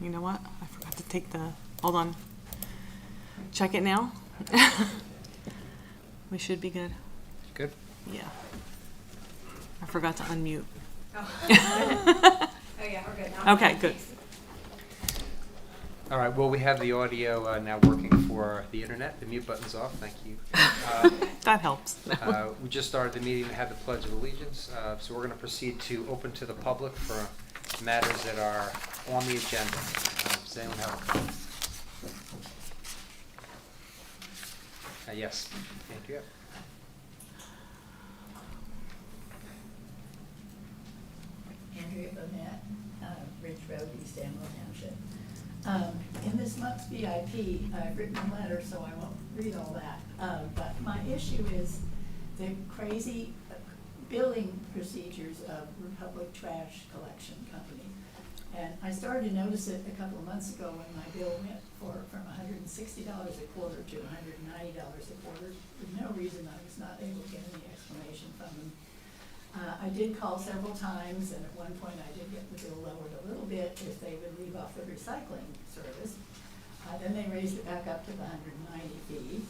you know what? I forgot to take the, hold on. Check it now. We should be good. Good. Yeah. I forgot to unmute. Oh, yeah, we're good now. Okay, good. All right, well, we have the audio now working for the internet. The mute button's off, thank you. That helps. We just started the meeting and had the Pledge of Allegiance, so we're going to proceed to open to the public for matters that are on the agenda. Does anyone have a comment? Yes, thank you. Andrea Bonnet, Ridge Road, East Amwell Township. In this month's VIP, I've written a letter, so I won't read all that. But my issue is the crazy billing procedures of Republic Trash Collection Company. And I started to notice it a couple of months ago when my bill went from $160 a quarter to $190 a quarter. For no reason, I was not able to get any explanation from them. I did call several times, and at one point I did get the bill lowered a little bit if they would leave off the recycling service. Then they raised it back up to the $190 fee.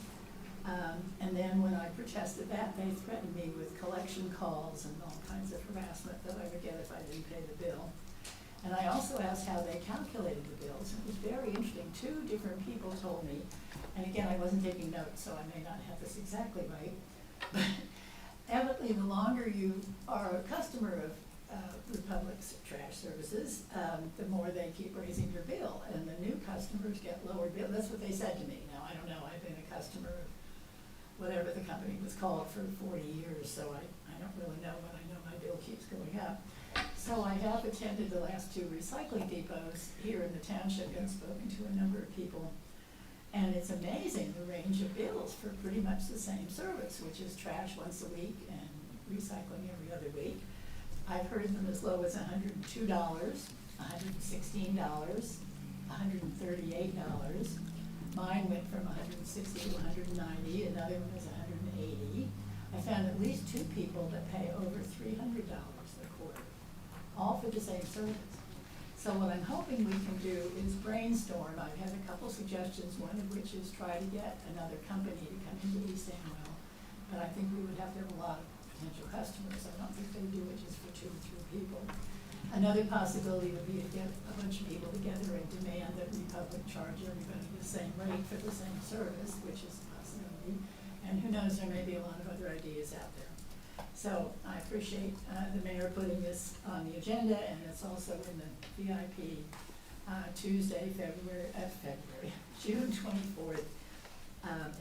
And then when I protested that, they threatened me with collection calls and all kinds of harassment that I would get if I didn't pay the bill. And I also asked how they calculated the bills. It was very interesting. 2 different people told me, and again, I wasn't taking notes, so I may not have this exactly right, but evidently the longer you are a customer of Republic's trash services, the more they keep raising your bill, and the new customers get lower bill. That's what they said to me. Now, I don't know. I've been a customer of whatever the company was called for 40 years, so I don't really know, but I know my bill keeps going up. So I have attended the last 2 recycling depots here in the township and spoken to a number of people. And it's amazing the range of bills for pretty much the same service, which is trash once a week and recycling every other week. I've heard them as low as $102, $116, $138. Mine went from $160 to $190, another one was $180. I found at least 2 people that pay over $300 a quarter, all for the same service. So what I'm hoping we can do is brainstorm. I've had a couple suggestions, one of which is try to get another company to come into East Amwell, but I think we would have to have a lot of potential customers. I don't think they do it just for 2 or 3 people. Another possibility would be to get a bunch of people together and demand that Republic charge everybody the same rate for the same service, which is a possibility. And who knows, there may be a lot of other ideas out there. So I appreciate the mayor putting this on the agenda, and it's also in the VIP Tuesday, June 24th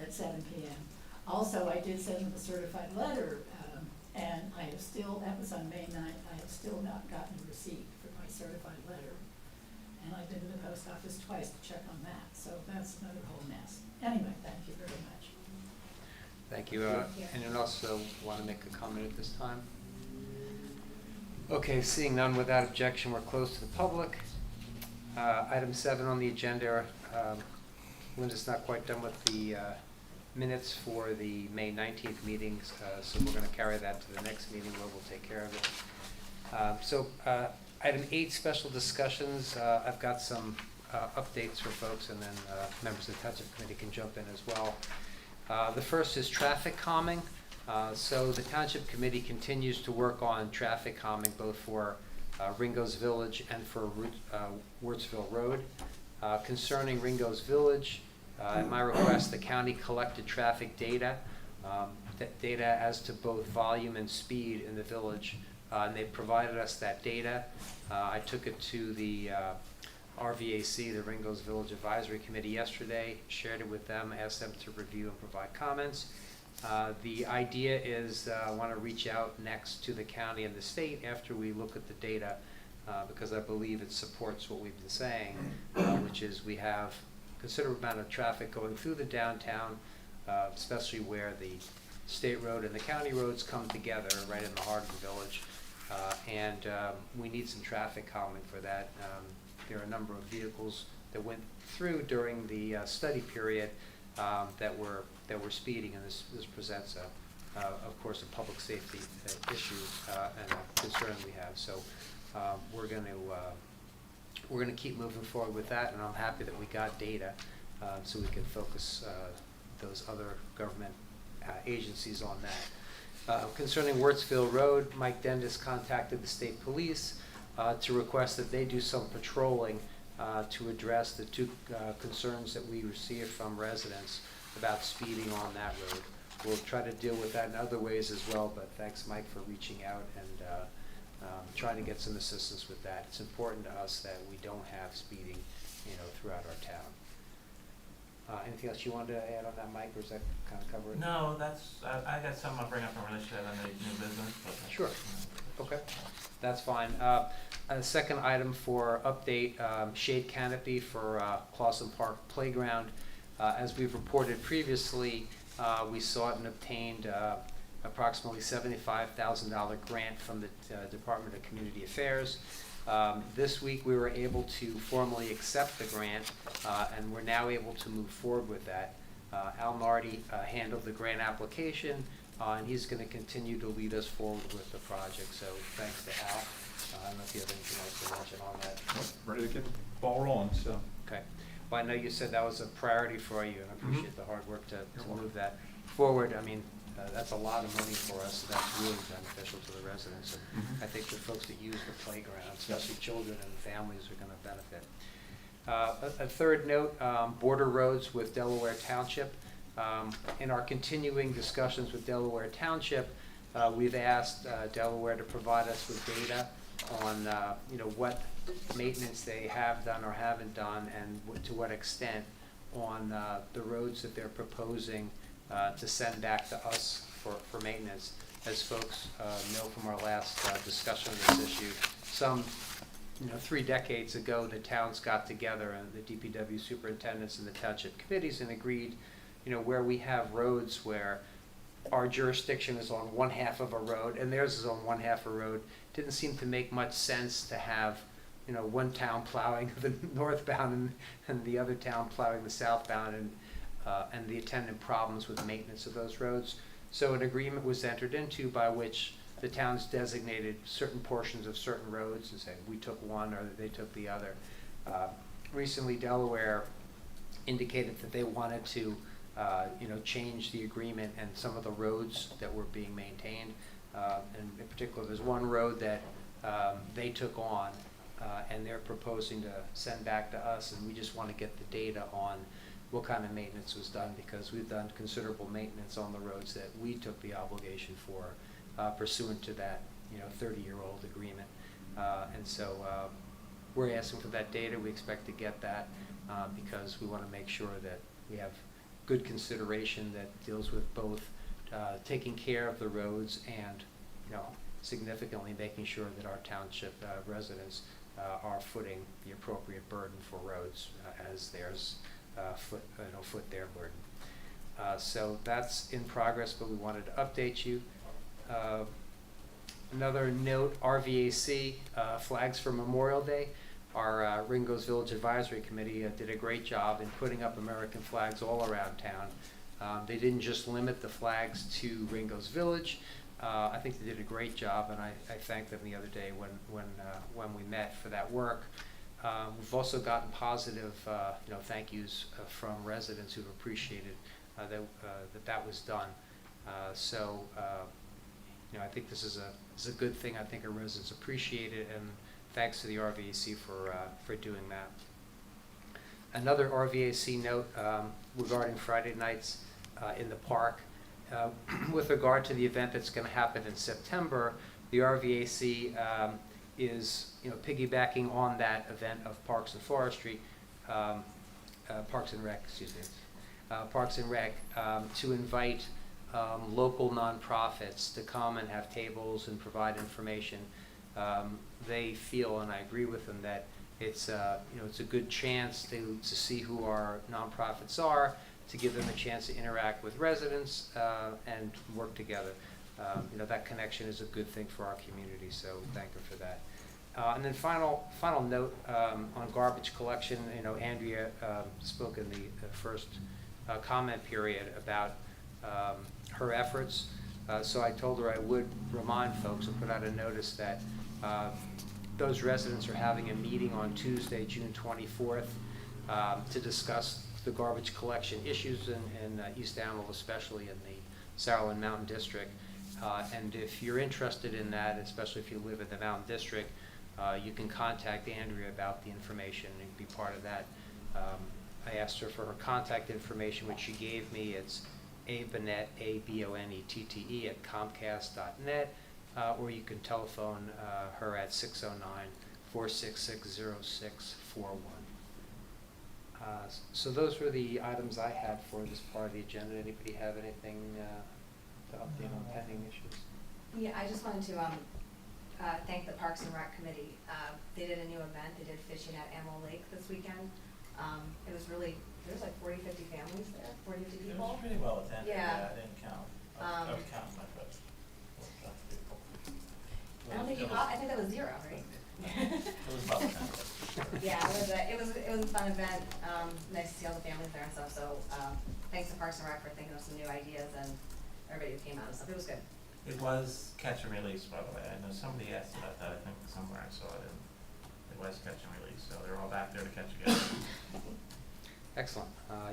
at 7 p.m. Also, I did send them a certified letter, and I have still, that was on May 9th, I have still not gotten a receipt for my certified letter. And I've been to the post office twice to check on that, so that's another whole mess. Anyway, thank you very much. Thank you. Anyone else want to make a comment at this time? Okay, seeing none, without objection, we're closed to the public. Item 7 on the agenda, Linda's not quite done with the minutes for the May 19th meetings, so we're going to carry that to the next meeting where we'll take care of it. Item 8, special discussions. I've got some updates for folks, and then members of the Township Committee can jump in as well. The first is traffic calming. So the Township Committee continues to work on traffic calming both for Ringo's Village and for Wurtsville Road. Concerning Ringo's Village, at my request, the county collected traffic data, data as to both volume and speed in the village, and they provided us that data. I took it to the RVAC, the Ringo's Village Advisory Committee, yesterday, shared it with them, asked them to review and provide comments. The idea is I want to reach out next to the county and the state after we look at the data, because I believe it supports what we've been saying, which is we have a considerable amount of traffic going through the downtown, especially where the state road and the county roads come together right in the heart of the village. And we need some traffic calming for that. There are a number of vehicles that went through during the study period that were speeding, and this presents of course, a public safety issue and a concern we have. So we're going to we're going to keep moving forward with that, and I'm happy that we got data so we can focus those other government agencies on that. Concerning Wurtsville Road, Mike Dendis contacted the state police to request that they do some patrolling to address the two concerns that we received from residents about speeding on that road. We'll try to deal with that in other ways as well, but thanks, Mike, for reaching out and trying to get some assistance with that. It's important to us that we don't have speeding, throughout our town. Anything else you wanted to add on that, Mike, or is that kind of covered? No, I got something I'll bring up in relation to that on the new business. But Sure. Okay, that's fine. A second item for update, shade canopy for Clausen Park Playground. As we've reported previously, we sought and obtained approximately $75,000 grant from the Department of Community Affairs. This week we were able to formally accept the grant and we're now able to move forward with that. Al Nardi handled the grant application and he's going to continue to lead us forward with the project. So thanks to Al. I don't know if you have anything else to mention on that. Nope, ready to get the ball rolling, so. Okay. Well, I know you said that was a priority for you, and I appreciate the hard work to move that forward. I mean, that's a lot of money for us, so that's really beneficial to the residents. And I think the folks that use the playground, especially children and families, are going to benefit. A third note, border roads with Delaware Township. In our continuing discussions with Delaware Township, we've asked Delaware to provide us with data on what maintenance they have done or haven't done, and to what extent on the roads that they're proposing to send back to us for maintenance. As folks know from our last discussion of this issue, some 3 decades ago the towns got together and the DPW superintendents and the township committees and agreed, where we have roads where our jurisdiction is on one half of a road and theirs is on one half of a road, didn't seem to make much sense to have one town plowing the northbound and the other town plowing the southbound, and the attendant problems with maintenance of those roads. So an agreement was entered into by which the towns designated certain portions of certain roads and said we took one or they took the other. Recently Delaware indicated that they wanted to change the agreement and some of the roads that were being maintained. And in particular, there's one road that they took on and they're proposing to send back to us, and we just want to get the data on what kind of maintenance was done, because we've done considerable maintenance on the roads that we took the obligation for pursuant to that 30-year-old agreement. And so we're asking for that data. We expect to get that because we want to make sure that we have good consideration that deals with both taking care of the roads and significantly making sure that our township residents are footing the appropriate burden for roads as theirs foot their burden. So that's in progress, but we wanted to update you. Another note, RVAC, flags for Memorial Day. Our Ringo's Village Advisory Committee did a great job in putting up American flags all around town. They didn't just limit the flags to Ringo's Village. I think they did a great job, and I thanked them the other day when we met for that work. We've also gotten positive thank yous from residents who've appreciated that was done. So I think this is a good thing. I think our residents appreciate it, and thanks to the RVAC for doing that. Another RVAC note regarding Friday nights in the park. With regard to the event that's going to happen in September, the RVAC is piggybacking on that event of Parks and Forestry, Parks and Rec, to invite local nonprofits to come and have tables and provide information. They feel, and I agree with them, that it's a good chance to see who our nonprofits are, to give them a chance to interact with residents and work together. That connection is a good thing for our community, so thank them for that. And then final note on garbage collection. Andrea spoke in the first comment period about her efforts. So I told her I would remind folks and put out a notice that those residents are having a meeting on Tuesday, June 24th, to discuss the garbage collection issues in East Amwell, especially in the Sarowland Mountain District. And if you're interested in that, especially if you live in the Mountain District, you can contact Andrea about the information and be part of that. I asked her for her contact information, which she gave me. It's abonette, ABONETTE at Comcast.net, or you can telephone her at 609-466-0641. So those were the items I had for this part of the agenda. Anybody have anything to update on pending issues? Yeah, I just wanted to thank the Parks and Rec Committee. They did a new event. They did fishing at Amwell Lake this weekend. It was really, there was like 40, 50 families there, 40, 50 It people. was pretty well attended, Yeah. I didn't count. I was counting my foot. That's people. I don't think you caught, I think that was 0, right? It was about 10. Yeah, it was a fun event. Nice to see all the families there and stuff. So thanks to Parks and Rec for thinking of some new ideas and everybody who came out and stuff. It was good. It was catch and release, by the way. I know somebody asked about that, I think somewhere I saw it. It was catch and release, so they're all back there to catch again. Excellent.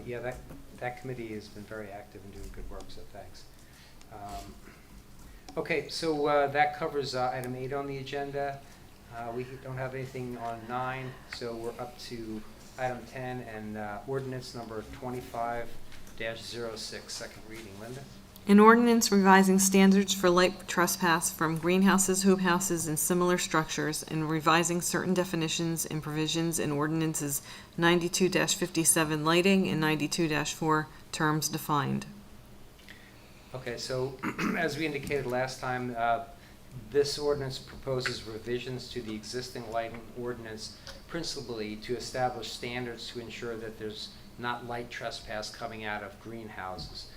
Yeah, that committee has been very active and doing good work, so thanks. Okay, so that covers item 8 on the agenda. We don't have anything on 9, so we're up to item 10 and ordinance number 25-06, second reading. Linda? An ordinance revising standards for light trespass from greenhouses, hoop houses, and similar structures, and revising certain definitions and provisions in ordinances 92-57 lighting and 92-4 terms defined. Okay, so as we indicated last time, this ordinance proposes revisions to the existing lighting ordinance, principally to establish standards to ensure that there's not light trespass coming out of greenhouses.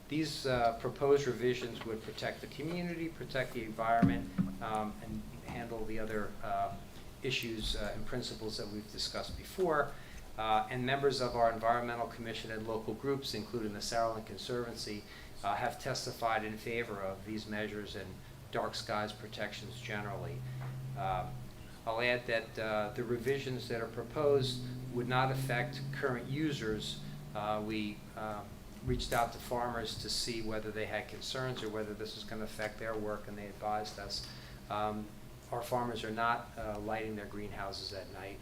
These proposed revisions would protect the community, protect the environment, and handle the other issues and principles that we've discussed before. And members of our Environmental Commission and local groups, including the Sarowland Conservancy, have testified in favor of these measures and dark skies protections generally. I'll add that the revisions that are proposed would not affect current users. We reached out to farmers to see whether they had concerns or whether this was going to affect their work, and they advised us. Our farmers are not lighting their greenhouses at night.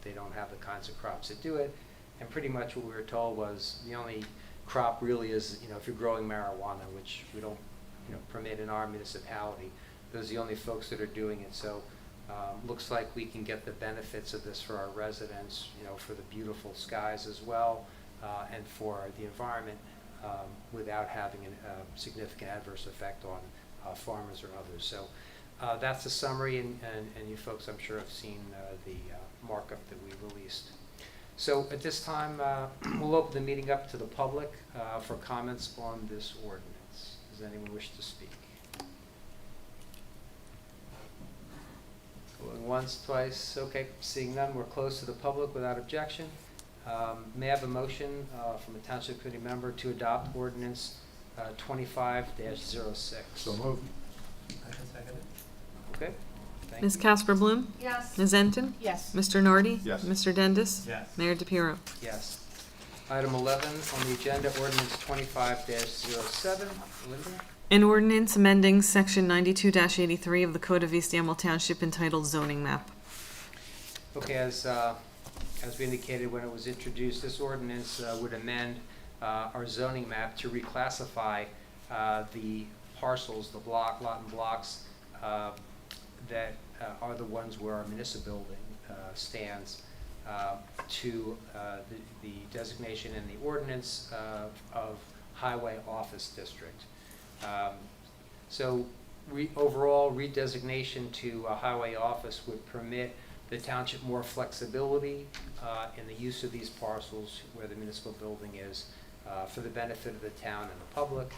They don't have the kinds of crops that do it, and pretty much what we were told was the only crop really is, if you're growing marijuana, which we don't, permit in our municipality. Those are the only folks that are doing it. So looks like we can get the benefits of this for our residents, for the beautiful skies as well, and for the environment without having a significant adverse effect on farmers or others. So that's the summary, and you folks, I'm sure, have seen the markup that we released. So at this time, we'll open the meeting up to the public for comments on this ordinance. Does anyone wish to speak? Going once, twice. Okay, seeing none, we're closed to the public without objection. May I have a motion from a Township Committee member to adopt ordinance 25-06? So moved. I can second it. Okay, thank Ms. you. Casper Bloom? Yes. Ms. Enton? Yes. Mr. Nardi? Yes. Mr. Dendis? Yes. Mayor DePiero? Yes. Item 11 on the agenda, ordinance 25-07. Linda? An ordinance amending section 92-83 of the Code of East Amwell Township entitled zoning map. Okay, as we indicated when it was introduced, this ordinance would amend our zoning map to reclassify the parcels, the lot and blocks that are the ones where our municipal building stands to the designation in the ordinance of highway office district. So overall redesignation to a highway office would permit the township more flexibility in the use of these parcels where the municipal building is for the benefit of the town and the public.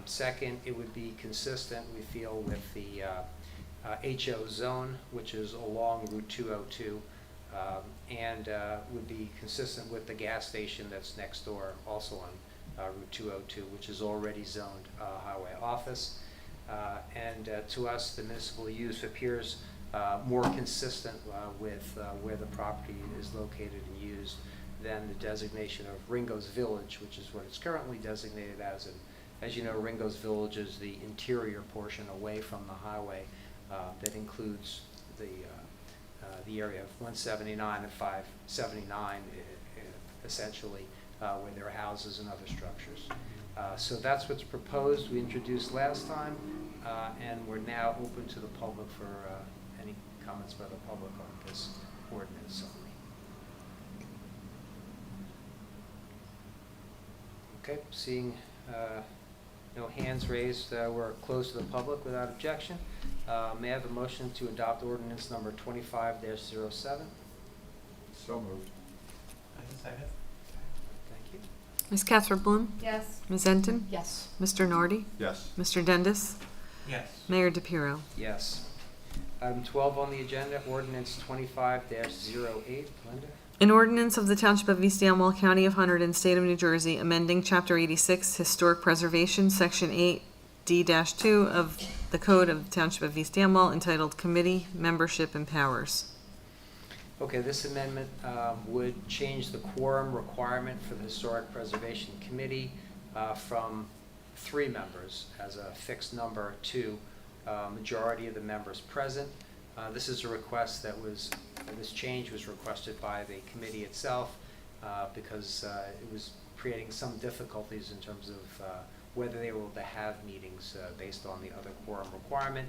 Second, it would be consistent, we feel, with the HO zone, which is along Route 202, and would be consistent with the gas station that's next door, also on Route 202, which is already zoned highway office. And to us, the municipal use appears more consistent with where the property is located and used than the designation of Ringo's Village, which is what it's currently designated as. And as you know, Ringo's Village is the interior portion away from the highway that includes the area of 179 and 579, essentially, where there are houses and other structures. So that's what's proposed. We introduced last time, and we're now open to the public for any comments by the public on this ordinance only. Okay, seeing no hands raised, we're closed to the public without objection. May I have a motion to adopt ordinance number 25-07? So moved. I can second. Thank you. Ms. Casper Bloom? Yes. Ms. Enton? Yes. Mr. Nardi? Yes. Mr. Dendis? Yes. Mayor DePiero? Yes. Item 12 on the agenda, ordinance 25-08. Linda? An ordinance of the Township of East Amwell, County of Hunterdon, State of New Jersey, amending Chapter 86, Historic Preservation, Section 8D-2 of the Code of the Township of East Amwell, entitled Committee Membership and Powers. Okay, this amendment would change the quorum requirement for the Historic Preservation Committee from 3 members as a fixed number to majority of the members present. This is a request this change was requested by the committee itself because it was creating some difficulties in terms of whether they were able to have meetings based on the other quorum requirement.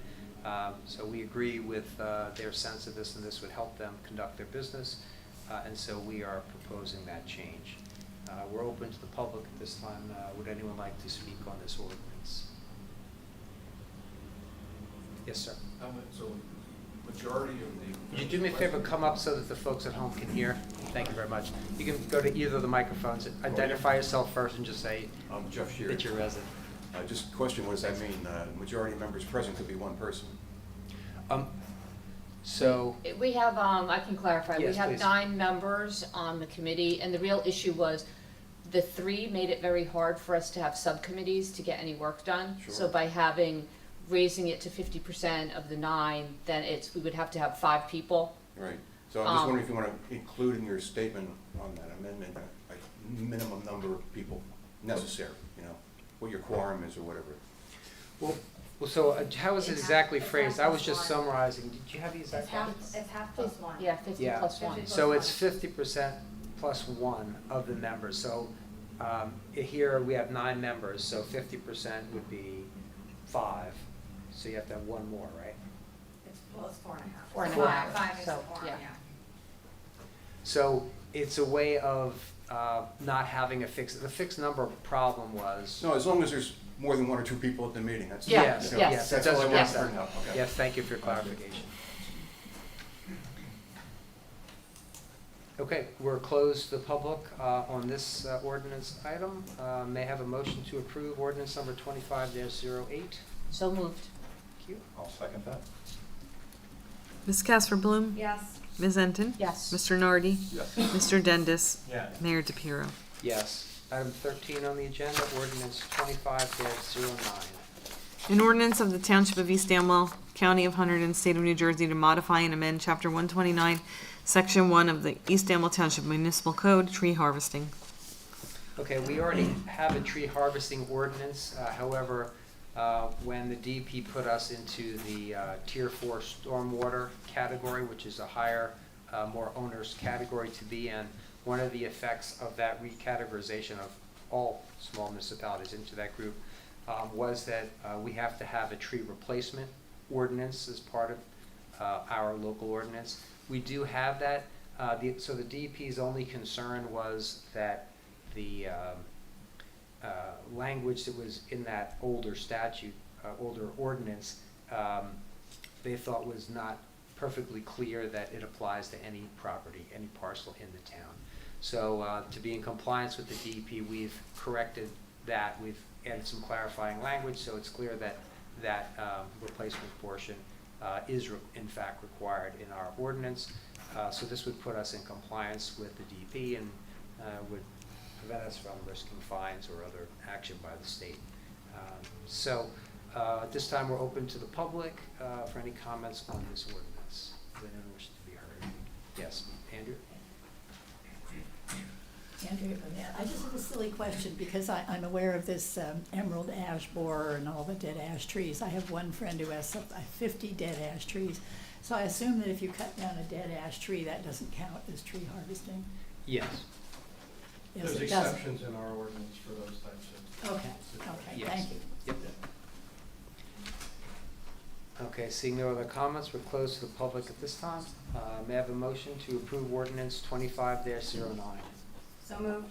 So we agree with their sense of this, and this would help them conduct their business, and so we are proposing that change. We're open to the public at this time. Would anyone like to speak on this ordinance? Yes, sir. So majority of the. Would you do me a favor, come up so that the folks at home can hear? Thank you very much. You can go to either of the microphones, identify yourself first and just say I'm Jeff Shear. that you're resident. Just question, what does that mean? Majority of members present could be one person. So, We have, I can clarify, we Yes, have please. 9 members on the committee, and the real issue was the 3 made it very hard for us to have subcommittees to get any work done. Sure. So by raising it to 50% of the 9, then we would have to have 5 people. Right. So I'm just wondering if you want to include in your statement on that amendment, like minimum number of people necessary, what your quorum is or whatever. well, so how is it It's exactly half- phrased? it's I half was just plus one. summarizing. Did you have the exact? It's half plus 1. Yeah, 50 Yeah. plus 1. 50 So it's 50% plus 1 of the members. So here we have 9 members, so 50% would be 5. So you have to have 1 more, right? It's, well, it's 4.5. 4.5, 5 is so, the quorum, yeah. yeah. So it's a way of not having a fixed number problem was. No, as long as there's more than 1 or 2 people at the meeting, that's. Yeah, Yes, yes. yes, it That's all I doesn't wanted work to that. bring up, okay. Yes, thank you for your clarification. Okay, we're closed to the public on this ordinance item. May I have a motion to approve ordinance number 25-08? So moved. Thank you. I'll second that. Ms. Casper Bloom? Yes. Ms. Enton? Yes. Mr. Nardi? Yes. Mr. Dendis? Yes. Mayor DePiero? Yes. Item 13 on the agenda, ordinance 25-09. An ordinance of the Township of East Amwell, County of Hunterdon, State of New Jersey, to modify and amend Chapter 129, Section 1 of the East Amwell Township Municipal Code, tree harvesting. Okay, we already have a tree harvesting ordinance. However, when the DP put us into the Tier 4 stormwater category, which is a higher, more onerous category to be in, one of the effects of that recategorization of all small municipalities into that group was that we have to have a tree replacement ordinance as part of our local ordinance. We do have that. So the DEP's only concern was that the language that was in that older statute, older ordinance, they thought was not perfectly clear that it applies to any property, any parcel in the town. So to be in compliance with the DEP, we've corrected that. We've added some clarifying language, so it's clear that that replacement portion is in fact required in our ordinance. So this would put us in compliance with the DEP and would prevent us from risking fines or other action by the state. So at this time, we're open to the public for any comments on this ordinance. Does anyone wish to be heard? Yes, Andrew? Andrea Burnett. I just have a silly question because I'm aware of this emerald ash borer and all the dead ash trees. I have one friend who has 50 dead ash trees. So I assume that if you cut down a dead ash tree, that doesn't count as tree harvesting? Yes. Yes, There's it doesn't. exceptions in our ordinance for those types of. Okay, okay, Yes. thank you. Yep. Okay, seeing no other comments, we're closed to the public at this time. May I have a motion to approve ordinance 25-09? So moved.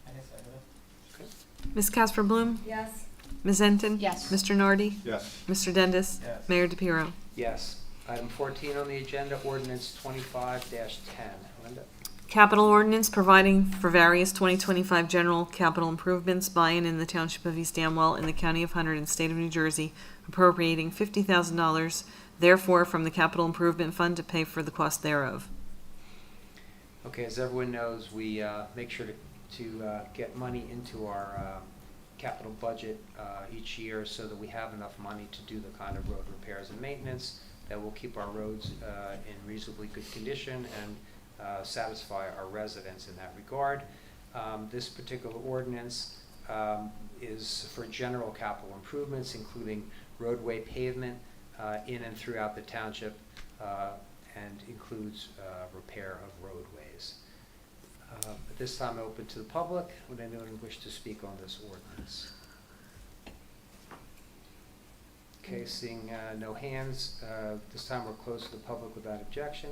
I guess I would. Ms. Casper Bloom? Yes. Ms. Enton? Yes. Mr. Nardi? Yes. Mr. Dendis? Yes. Mayor DePiero? Yes. Item 14 on the agenda, ordinance 25-10. Linda? Capital ordinance providing for various 2025 general capital improvements by and in the Township of East Amwell in the County of Hunterdon, State of New Jersey, appropriating $50,000 therefore from the Capital Improvement Fund to pay for the cost thereof. Okay, as everyone knows, we make sure to get money into our capital budget each year so that we have enough money to do the kind of road repairs and maintenance that will keep our roads in reasonably good condition and satisfy our residents in that regard. This particular ordinance is for general capital improvements, including roadway pavement in and throughout the township, and includes repair of roadways. At this time, open to the public. Would anyone wish to speak on this ordinance? Okay, seeing no hands, this time we're closed to the public without objection.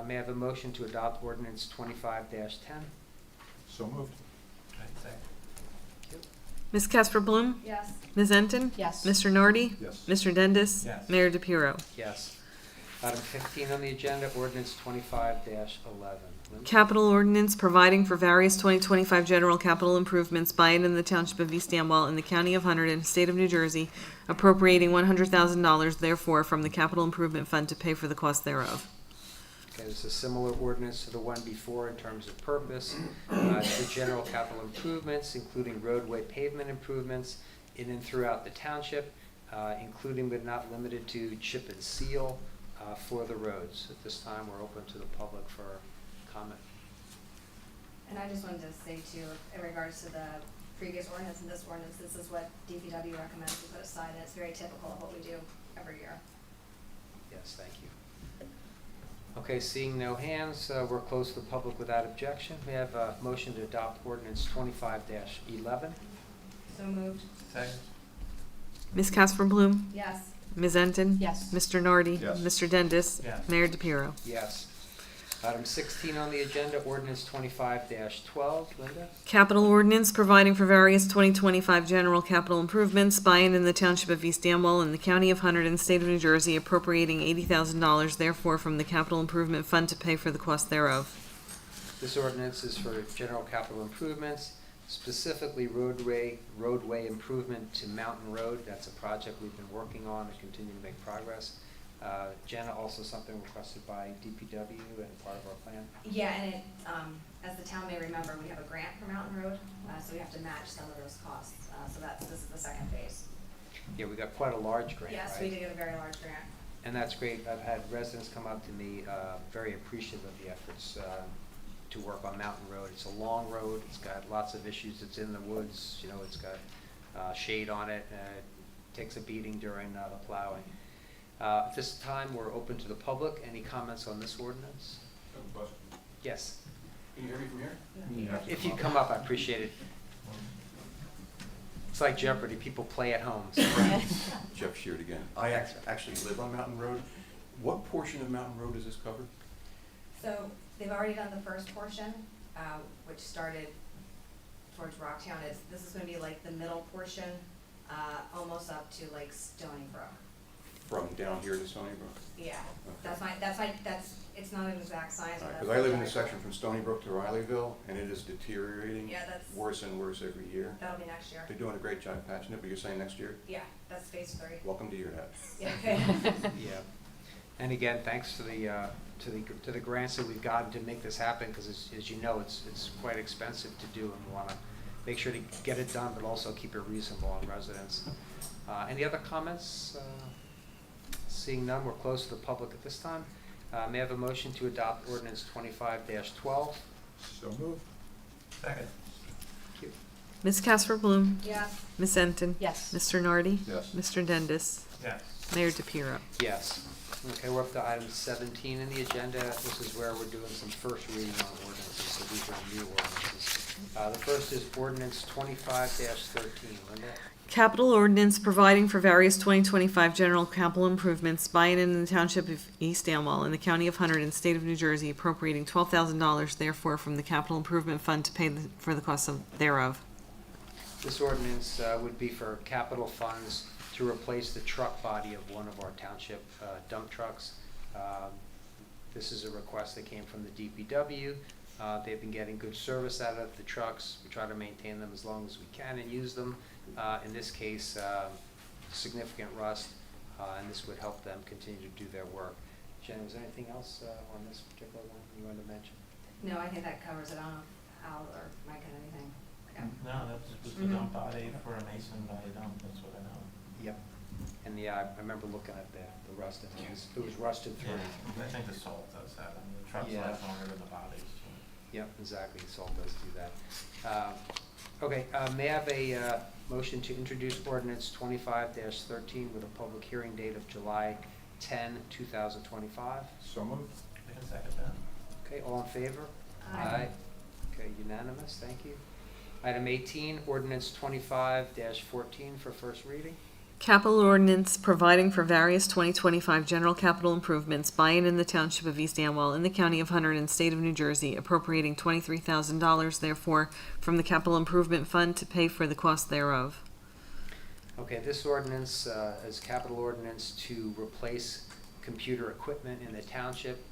May I have a motion to adopt ordinance 25-10? So moved. I'd say. Ms. Casper Bloom? Yes. Ms. Enton? Yes. Mr. Nardi? Yes. Mr. Dendis? Yes. Mayor DePiero? Yes. Item 15 on the agenda, ordinance 25-11. Linda? Capital ordinance providing for various 2025 general capital improvements by and in the Township of East Amwell in the County of Hunterdon, State of New Jersey, appropriating $100,000 therefore from the Capital Improvement Fund to pay for the cost thereof. Okay, this is a similar ordinance to the one before in terms of purpose. It's for general capital improvements, including roadway pavement improvements in and throughout the township, including but not limited to chip and seal for the roads. At this time, we're open to the public for comment. And I just wanted to say too, in regards to the previous ordinance and this ordinance, this is what DPW recommends we put aside, and it's very typical of what we do every year. Yes, thank you. Okay, seeing no hands, we're closed to the public without objection. We have a motion to adopt ordinance 25-11. So moved. Second. Ms. Casper Bloom? Yes. Ms. Enton? Yes. Mr. Nardi? Yes. Mr. Dendis? Yes. Mayor DePiero? Yes. Item 16 on the agenda, ordinance 25-12. Linda? Capital ordinance providing for various 2025 general capital improvements by and in the Township of East Amwell in the County of Hunterdon, State of New Jersey, appropriating $80,000 therefore from the Capital Improvement Fund to pay for the cost thereof. This ordinance is for general capital improvements, specifically roadway improvement to Mountain Road. That's a project we've been working on and continue to make progress. Jenna, also something requested by DPW and part of our plan. Yeah, and it, as the town may remember, we have a grant for Mountain Road, so we have to match some of those costs. So this is the second phase. Yeah, we got quite a large grant, Yes, right? we did get a very large grant. And that's great. I've had residents come up to me, very appreciative of the efforts to work on Mountain Road. It's a long road. It's got lots of issues. It's in the woods. You know, it's got shade on it. It takes a beating during the plowing. At this time, we're open to the public. Any comments on this ordinance? I have a question. Yes. Can you hear me from here? You have to If you come come up, I appreciate it. It's like Jeopardy. People play at home. So. Jeff Sheard again. I actually live on Mountain Road. What portion of Mountain Road does this cover? So they've already done the first portion, which started towards Rocktown. This is gonna be like the middle portion, almost up to like Stony Brook. From down here to Stony Brook? Yeah, Okay. it's not an exact science. but Because that's I live in the the section from Stony Brook to Rileyville, and it is deteriorating Yeah, that's, worse and worse every year. that'll be next year. They're doing a great job patching it, but you're saying next year? Yeah, that's phase 3. Welcome to your hat. Yeah. Yeah. And again, thanks to the grants that we've gotten to make this happen, because as you know, it's quite expensive to do, and we want to make sure to get it done, but also keep it reasonable on residents. Any other comments? Seeing none, we're closed to the public at this time. May I have a motion to adopt ordinance 25-12? So moved. Second. Thank you. Ms. Casper Bloom? Yes. Ms. Enton? Yes. Mr. Nardi? Yes. Mr. Dendis? Yes. Mayor DePiero? Yes. Okay, we're up to item 17 in the agenda. This is where we're doing some first reading on ordinances, so these are new ordinances. The first is ordinance 25-13. Linda? Capital ordinance providing for various 2025 general capital improvements by and in the Township of East Amwell in the County of Hunter and State of New Jersey, appropriating $12,000 therefore from the Capital Improvement Fund to pay for the costs thereof. This ordinance would be for capital funds to replace the truck body of one of our township dump trucks. This is a request that came from the DPW. They've been getting good service out of the trucks. We try to maintain them as long as we can and use them. In this case, significant rust, and this would help them continue to do their work. Jen, was there anything else on this particular one you wanted to mention? No, I think that covers it. I don't know if Al or Mike had anything. Yeah. No, that's just a dump body for a mason body dump, that's what I know. Yep. And yeah, I remember looking at the rust, and it was rusted through. Yeah, I think the salt does that, I mean, the trucks Yeah. last longer than the bodies, so. Yep, exactly, salt does do that. Okay, may I have a motion to introduce ordinance 25-13 with a public hearing date of July 10, 2025? So moved. I can second that. Okay, all in favor? Aye. Okay, unanimous, thank you. Item 18, ordinance 25-14 for first reading. Capital ordinance providing for various 2025 general capital improvements by and in the Township of East Amwell in the County of Hunter and State of New Jersey, appropriating $23,000 therefore from the Capital Improvement Fund to pay for the cost thereof. Okay, this ordinance is capital ordinance to replace computer equipment in the township.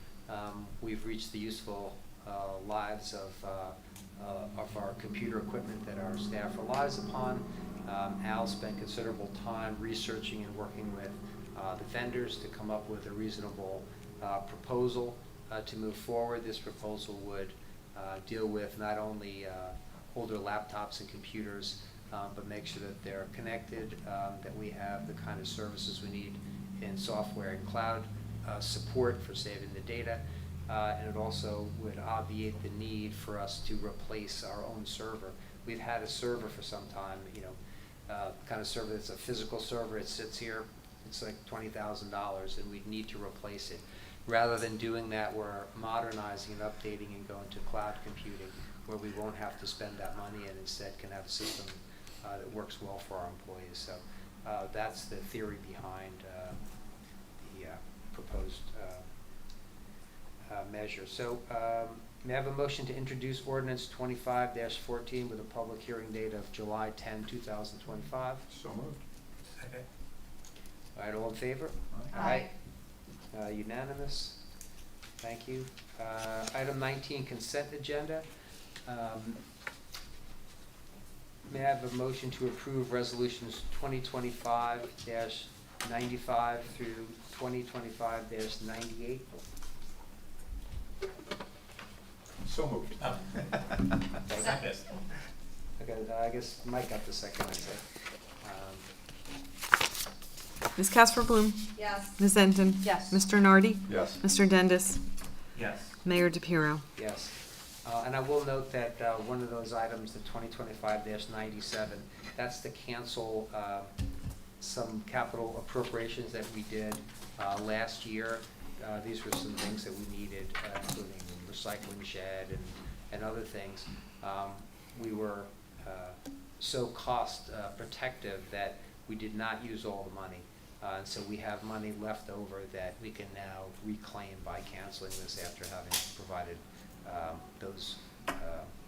We've reached the useful lives of our computer equipment that our staff relies upon. Al spent considerable time researching and working with the vendors to come up with a reasonable proposal to move forward. This proposal would deal with not only older laptops and computers, but make sure that they're connected, that we have the kind of services we need in software and cloud support for saving the data. And it also would obviate the need for us to replace our own server. We've had a server for some time, kind of server that's a physical server. It sits here, it's like $20,000, and we'd need to replace it. Rather than doing that, we're modernizing and updating and going to cloud computing, where we won't have to spend that money and instead can have a system that works well for our employees. So that's the theory behind the proposed measure. So may I have a motion to introduce ordinance 25-14 with a public hearing date of July 10, 2025? So moved. Second. All right, all in favor? Aye. Unanimous. Thank you. Item 19, consent agenda. May I have a motion to approve resolutions 2025-95 through 2025-98? So moved. Oh. Second. Okay, I guess Mike got the second, I say. Ms. Casper Bloom? Yes. Ms. Enton? Yes. Mr. Nardi? Yes. Mr. Dendis? Yes. Mayor DePiero? Yes. And I will note that one of those items, the 2025-97, that's to cancel some capital appropriations that we did last year. These were some things that we needed, including recycling shed and other things. We were so cost protective that we did not use all the money. And so we have money left over that we can now reclaim by canceling this after having provided those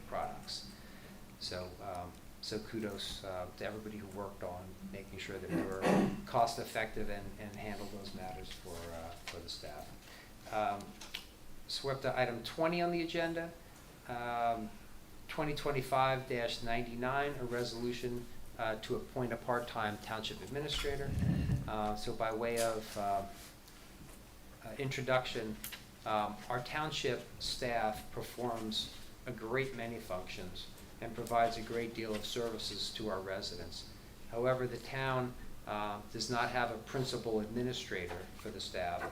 products. So kudos to everybody who worked on making sure that we were cost effective and handled those matters for the staff. So we're up to item 20 on the agenda, 2025-99, a resolution to appoint a part-time township administrator. So by way of introduction, our township staff performs a great many functions and provides a great deal of services to our residents. However, the town does not have a principal administrator for the staff,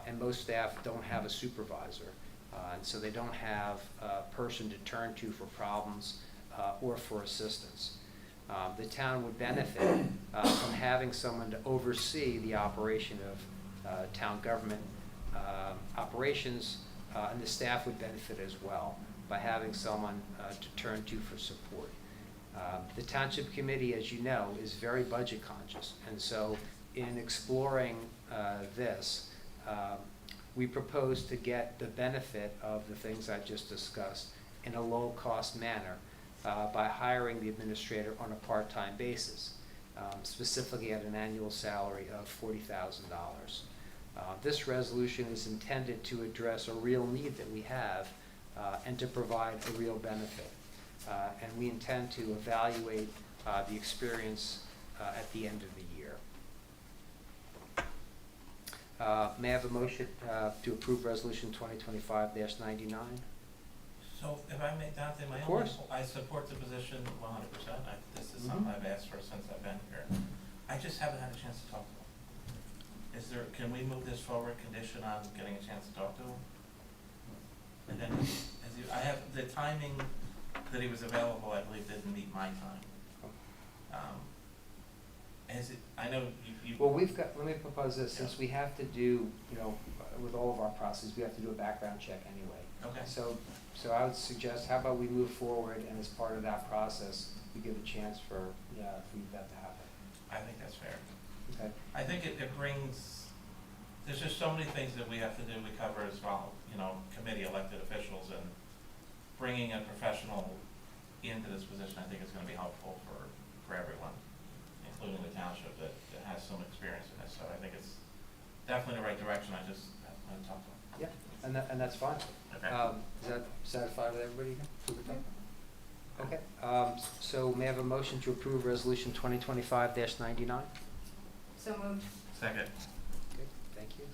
and most staff don't have a supervisor. And so they don't have a person to turn to for problems or for assistance. The town would benefit from having someone to oversee the operation of town government operations, and the staff would benefit as well by having someone to turn to for support. The Township Committee, as you know, is very budget conscious, and so in exploring this, we propose to get the benefit of the things I just discussed in a low-cost manner by hiring the administrator on a part-time basis, specifically at an annual salary of $40,000. This resolution is intended to address a real need that we have and to provide a real benefit. And we intend to evaluate the experience at the end of the year. May I have a motion to approve Resolution 2025-99? So if I may, Dante, Of course. I support the position 100%. This is something I've asked for since I've been here. I just haven't had a chance to talk to him. Can we move this forward condition on getting a chance to talk to him? And then, I have, the timing that he was available, I believe, didn't meet my time. I know you. Well, let me propose this, since we have to do, with all of our processes, we have to do a background check anyway. Okay. So I would suggest, how about we move forward, and as part of that process, we give a chance for that to happen. I think that's fair. Okay. I think it brings, there's just so many things that we have to do, we cover as well, committee elected officials, and bringing a professional into this position, I think is gonna be helpful for everyone, including the township that has some experience in this. So I think it's definitely the right direction. I just want to talk to them. Yeah, and that's fine. Okay. Is that satisfied with everybody? Okay, so may I have a motion to approve Resolution 2025-99? So moved. Second. Okay, thank you.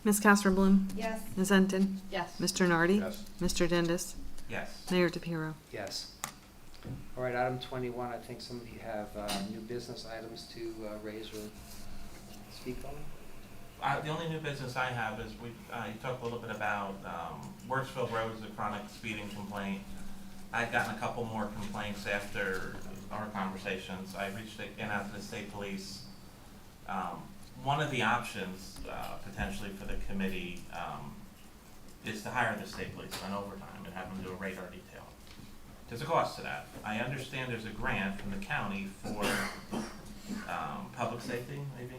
Ms. Castor Bloom? Yes. Ms. Enton? Yes. Mr. Nardi? Yes. Mr. Dendis? Yes. Mayor DePiero? Yes. All right, item 21, I think some of you have new business items to raise or speak on. The only new business I have is you talked a little bit about Worksville Road is a chronic speeding complaint. I've gotten a couple more complaints after our conversations. I reached out to the state police. One of the options potentially for the committee is to hire the state police on overtime and have them do a radar detail. There's a cost to that. I understand there's a grant from the county for public safety, maybe.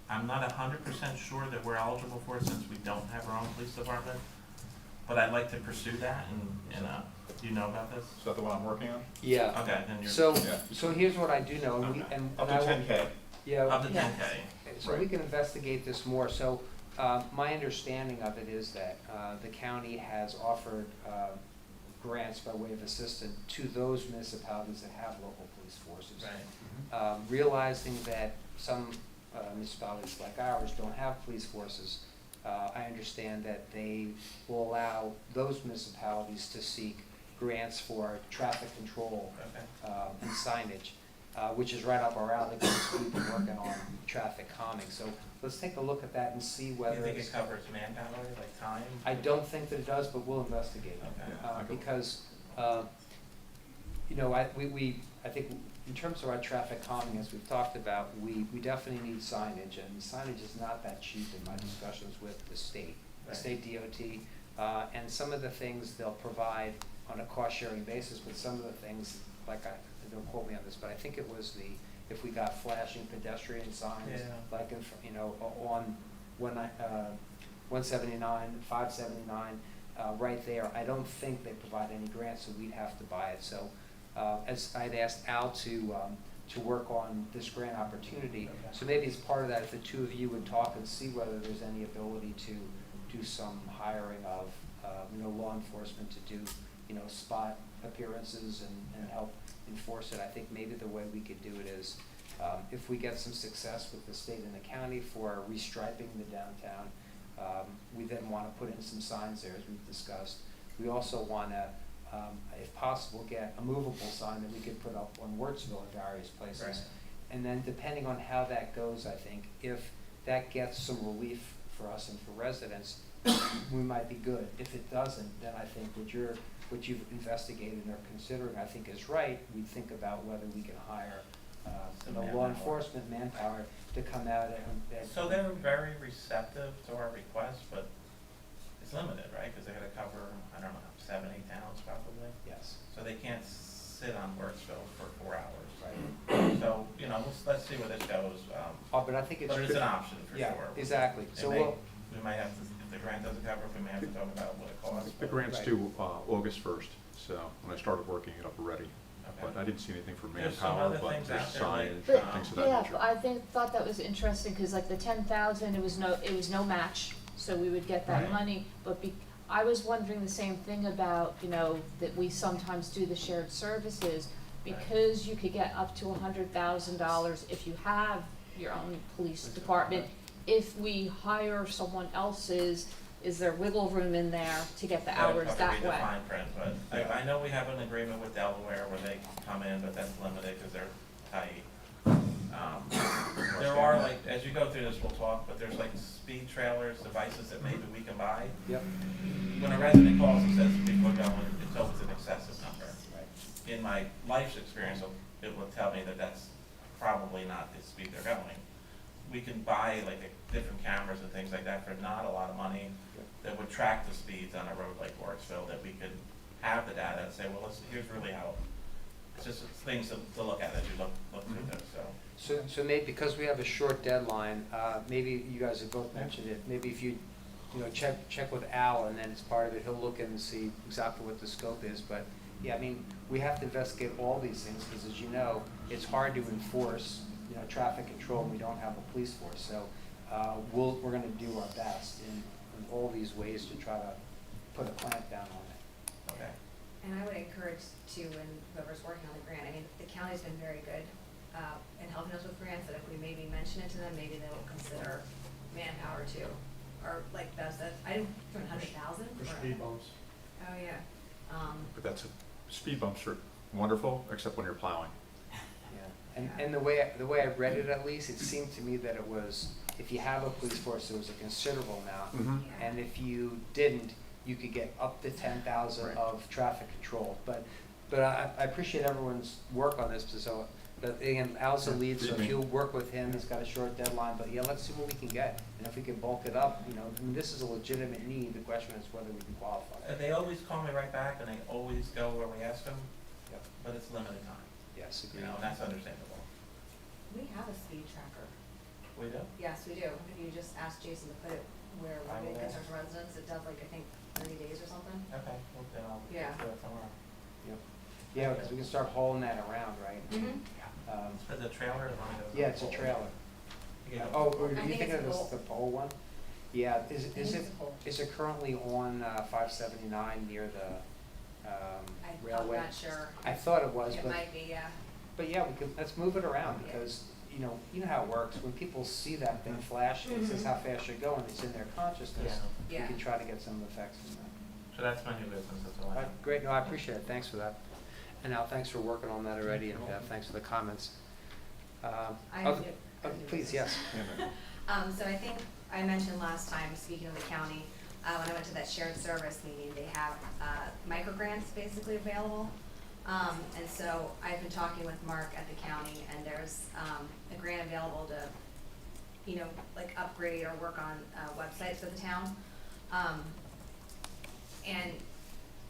I'm not 100% sure that we're eligible for it since we don't have our own police department, but I'd like to pursue that. And do you know about this? Is that the one I'm working on? Yeah. Okay, then you're. So here's what I do know, and, Okay. Up to 10K. Yeah. Up to Yeah. 10K. So we can investigate this more. So my understanding of it is that the county has offered grants by way of assistance to those municipalities that have local police forces. Right. Realizing that some municipalities like ours don't have police forces, I understand that they will allow those municipalities to seek grants for traffic control Okay. and signage, which is right up our alley because we've been working on traffic calming. So let's take a look at that and see Do whether you think it's. it covers manpower, like time? I don't think that it does, but we'll investigate. Okay. Yeah. Because, I think in terms of our traffic calming, as we've talked about, we definitely need signage, and signage is not that cheap in my discussions with the state DOT, and some of the things they'll provide on a cost-sharing basis, but some of the things, don't quote me on this, but I think it was if we got flashing pedestrian signs, Yeah. like on 179, 579, right there. I don't think they provide any grants, so we'd have to buy it. So as I'd asked Al to work on this grant opportunity, so maybe as part of that, if the two of you would talk and see whether there's any ability to do some hiring of law enforcement to do spot appearances and help enforce it. I think maybe the way we could do it is if we get some success with the state and the county for restriping the downtown, we then want to put in some signs there, as we've discussed. We also want to, if possible, get a movable sign that we could put up on Wurtsville in various places. Right. And then depending on how that goes, I think if that gets some relief for us and for residents, we might be good. If it doesn't, then I think what you've investigated and are considering, I think is right. We think about whether we can hire, Some law manpower. enforcement manpower to come out and. So they're very receptive to our request, but it's limited, right? Because they gotta cover, I don't know, 7, 8 towns probably. Yes, So they can't sit on Worksville for 4 hours. right. So, you know, let's see where this goes. But I think it's. But it's an option for Yeah, sure. exactly. It So may- we'll, We might have to, if the grant doesn't cover it, we may have to talk about what it costs. The grant's Right. due August 1st, so when I started working it up already. Okay. But I didn't see anything for There's some manpower, other but things there's out there, like, signage, But, things of that yeah, nature. but I thought that was interesting, cause like the 10,000, it was no match, so we would get that Right. money, but I was wondering the same thing about, you know, that we sometimes do the shared services, because you could get up to $100,000 if you have your own police department. If we hire someone else's, is there wiggle room in there to get the hours that way? I'd have to read the fine print, but I know we have an agreement with Delaware where they come in, but that's limited because they're tight. There are like, as you go through this, we'll talk, but there's like speed trailers, devices that maybe we can buy. yep, When a resident calls and says people are going, it's always an excessive number. right. In my life's experience, it will tell me that that's probably not the speed they're going. We can buy like different cameras and things like that for not a lot of money that would track the speeds on a road like Warwicksville, that we could have the data and say, well, here's really how, it's just things to look at as you look through this, so. So maybe, because we have a short deadline, maybe you guys have both mentioned it, maybe if you check with Al, and then as part of it, he'll look in and see exactly what the scope is, but, yeah, I mean, we have to investigate all these things, because as you know, it's hard to enforce, traffic control, and we don't have a police force, so, we're gonna do our best in all these ways to try to put a clamp down on it. Okay. And I would encourage too, when whoever's working on the grant, I mean, the county's been very good in helping us with grants, that if we maybe mention it to them, maybe they will consider manpower too. Or like Bev said, I didn't, for 100,000? For speed bumps. Oh, yeah. But speed bumps are wonderful, except when you're plowing. Yeah, and the way I read it, at least, it seemed to me that it was, if you have a police force, there was a considerable amount. Mhm. Yeah. And if you didn't, you could get up to 10,000 Right. of traffic control. But I appreciate everyone's work on this, so, but again, Al's the lead, so if you'll work with him, he's got a short deadline, but yeah, let's see what we can get. And if we can bulk it up, I mean, this is a legitimate need, the question is whether we can qualify. And they always call me right back, and they always go where we ask them, Yep. but it's limited time, Yes, you agreed. know, and that's understandable. We have a speed tracker. We do? Yes, we do. If you just ask Jason to put it where I it will ask. concerns residents, it does like, I think, 30 days or something. Okay, well, then I'll Yeah. do it tomorrow. Yep. Yeah, because we can start hauling that around, right? Mm-hmm. Is it a trailer or one of those? Yeah, it's a trailer. You get a- Oh, or I you think thinking it's of a pole. the pole one? Yeah, I think it's a pole. is it currently on 579 near the I'm railway? not sure. I thought it was, It but might be, yeah. yeah, we could, let's move it around, Yeah. because, you know how it works, when people see that thing flashing, it says Mhm. how fast you're going, it's in their consciousness. Yeah. Yeah. We can try to get some effects from that. So that's my new business, that's all I have. Great, no, I appreciate it, thanks for that. And Al, thanks for working on that already, and thanks for the comments. I other- have oh, please, yes. So I think I mentioned last time, speaking of the county, when I went to that shared service meeting, they have micro grants basically available. And so I've been talking with Mark at the county, and there's a grant available to, like upgrade or work on websites for the town. And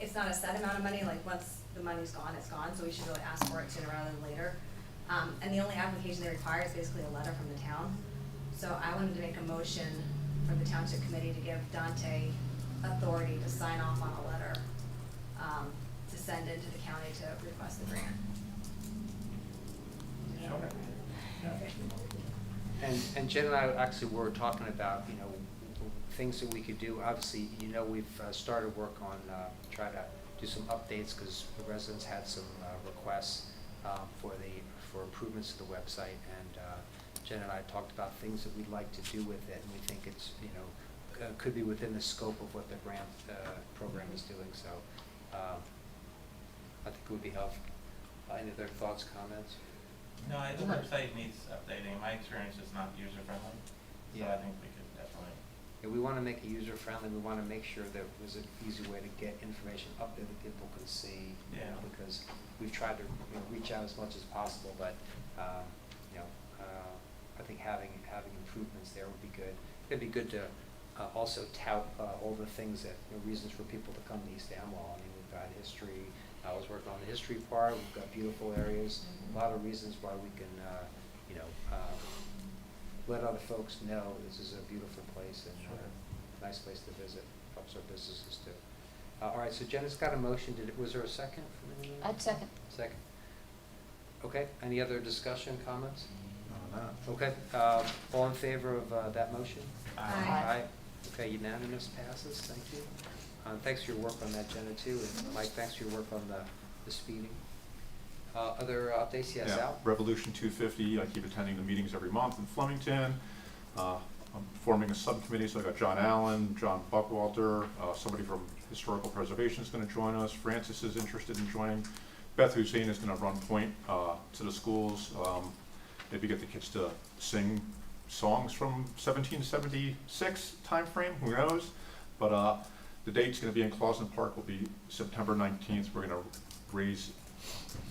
it's not a set amount of money, like once the money's gone, it's gone, so we should really ask for it sooner rather than later. And the only application they require is basically a letter from the town. So I wanted to make a motion for the Township Committee to give Dante authority to sign off on a letter to send into the county to request the grant. Sure. Okay. And Jen and I actually were talking about, things that we could do. Obviously, we've started work on, try to do some updates, because the residents had some requests for improvements to the website, and Jen and I talked about things that we'd like to do with it, and we think it's, could be within the scope of what the grant program is doing, so I think it would be helpful. Any other thoughts, comments? No, the website needs updating. In my experience, it's not user friendly. So I think we could definitely. Yeah, we wanna make it user-friendly, we wanna make sure that there's an easy way to get information up there that people can see. You know, Yeah. because we've tried to, reach out as much as possible, but, I think having improvements there would be good. It'd be good to, also tout, all the things that, reasons for people to come to East Amwell. I mean, we've got history, I was working on the history part, we've got beautiful areas, a lot of reasons why we can, let other folks know this is a beautiful place and a nice place to visit, helps our businesses too. All right, so Jenna's got a motion, was there a second from anyone? I'd second. Second. Okay, any other discussion, comments? None of that. Okay, all in favor of that motion? Aye. Okay, unanimous passes, thank you. Thanks for your work on that, Jenna, too, and Mike, thanks for your work on the speeding. Other updates, yes, Yeah, Al? Revolution 250, I keep attending the meetings every month in Flemington. I'm forming a subcommittee, so I got John Allen, John Buckwalter, somebody from Historical Preservation is gonna join us, Francis is interested in joining. Beth Hussein is gonna run point to the schools, maybe get the kids to sing songs from 1776 timeframe, who knows? But the date's gonna be in Clausen Park, will be September 19th. We're gonna raise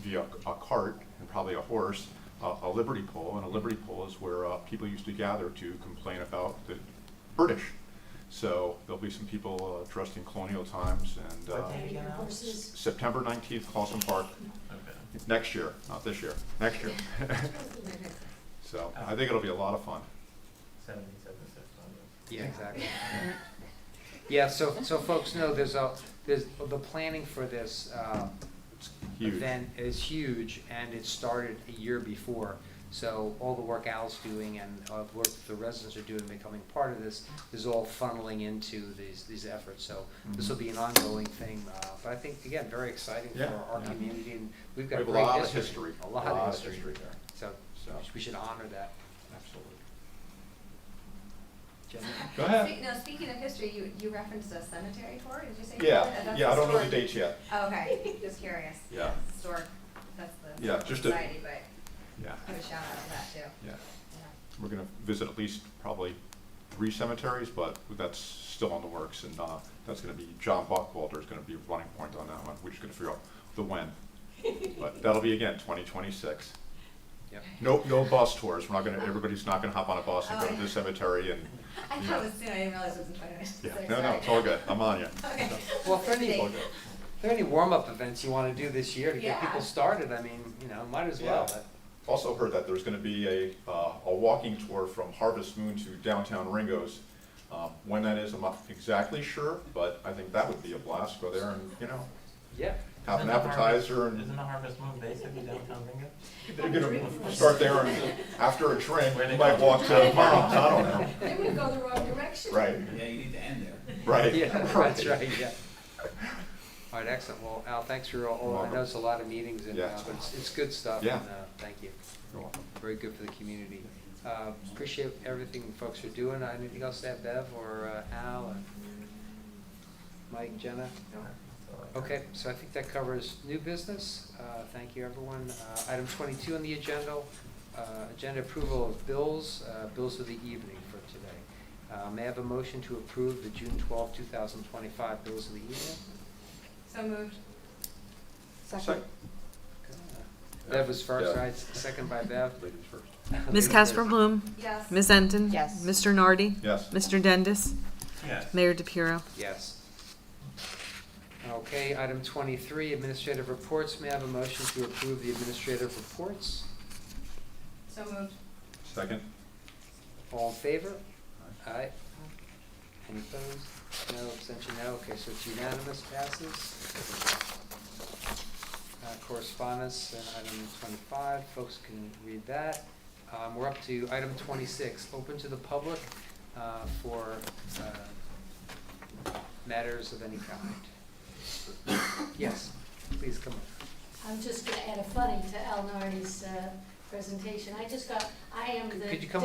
via a cart and probably a horse, a liberty pole, and a liberty pole is where people used to gather to complain about the British. So there'll be some people dressed in colonial times, and What day again, Al? September 19th, Clausen Park, Okay. next year, not this year, next year. So I think it'll be a lot of fun. 1776. Yeah, exactly. Yeah, so folks know there's the planning for this, It's huge. event is huge, and it started a year before. So all the work Al's doing and work the residents are doing, becoming part of this, is all funneling into these efforts. So this will be an ongoing thing, but I think, again, very exciting for Yeah, our yeah. community, and we've We got have a great lot of history. A lot of history. there. So So, we should honor that. absolutely. Jenny? Go ahead. No, speaking of history, you referenced a cemetery tour, did you say? Yeah, That's yeah, I don't know the historic. dates yet. Oh, okay, just curious. Yeah. Historic, that's the Yeah, just a- society, but Yeah, put a shout out to that too. yeah. Yeah. We're gonna visit at least probably 3 cemeteries, but that's still on the works, and that's gonna be, John Buckwalter is gonna be running point on that one. We're just gonna figure out the when. But that'll be, again, 2026. Yep. No bus tours. We're not gonna, everybody's not gonna hop on a bus and go to the cemetery and, I you thought it know. was soon, I didn't realize it was in 2026. Yeah, no, it's all good. I'm on you. Okay. Well, for any, All if good. there are any warm-up events you want to do this year to get Yeah. people started, I mean, might as well. Yeah. Also heard that there's gonna be a walking tour from Harvest Moon to downtown Ringo's. When that is, I'm not exactly sure, but I think that would be a blast. Go there and, Yeah. have an Isn't the Harvest- appetizer and Isn't the Harvest Moon basically downtown Ringo? they're gonna start there and after a drink, Where they you might go? walk to Mom's, I don't know. They would go the wrong direction. Right, Yeah, you need to end there. right. Yeah, that's right, yeah. All right, excellent. Well, Al, thanks for all, I welcome. know it's a lot of meetings, and Yeah. but it's good stuff, Yeah. and thank you. You're welcome. Very good for the community. Appreciate everything folks are doing. Anything else to add, Bev, or Al, or Mike, Jenna? Okay, so I think that covers new business. Thank you, everyone. Item 22 on the agenda, agenda approval of bills, bills of the evening for today. May I have a motion to approve the June 12, 2025 bills of the evening? So moved. Second. Bev was first, Yeah. right? Second by Bev. Ladies first. Ms. Ladies Casper first. Bloom, Yes. Ms. Enton. Yes. Mr. Nardi, Yes. Mr. Dendis, Yes. Mayor DePiero. Yes. Okay, item 23, administrative reports. May I have a motion to approve the administrative reports? So moved. Second. All in favor? Aye. Any opposed? No, abstention, no. Okay, so it's unanimous, passes. Correspondence, item 25, folks can read that. We're up to item 26, open to the public for matters of any kind. Yes, please come on. I'm just gonna add a funny to Al Nardi's presentation. I am the Could you come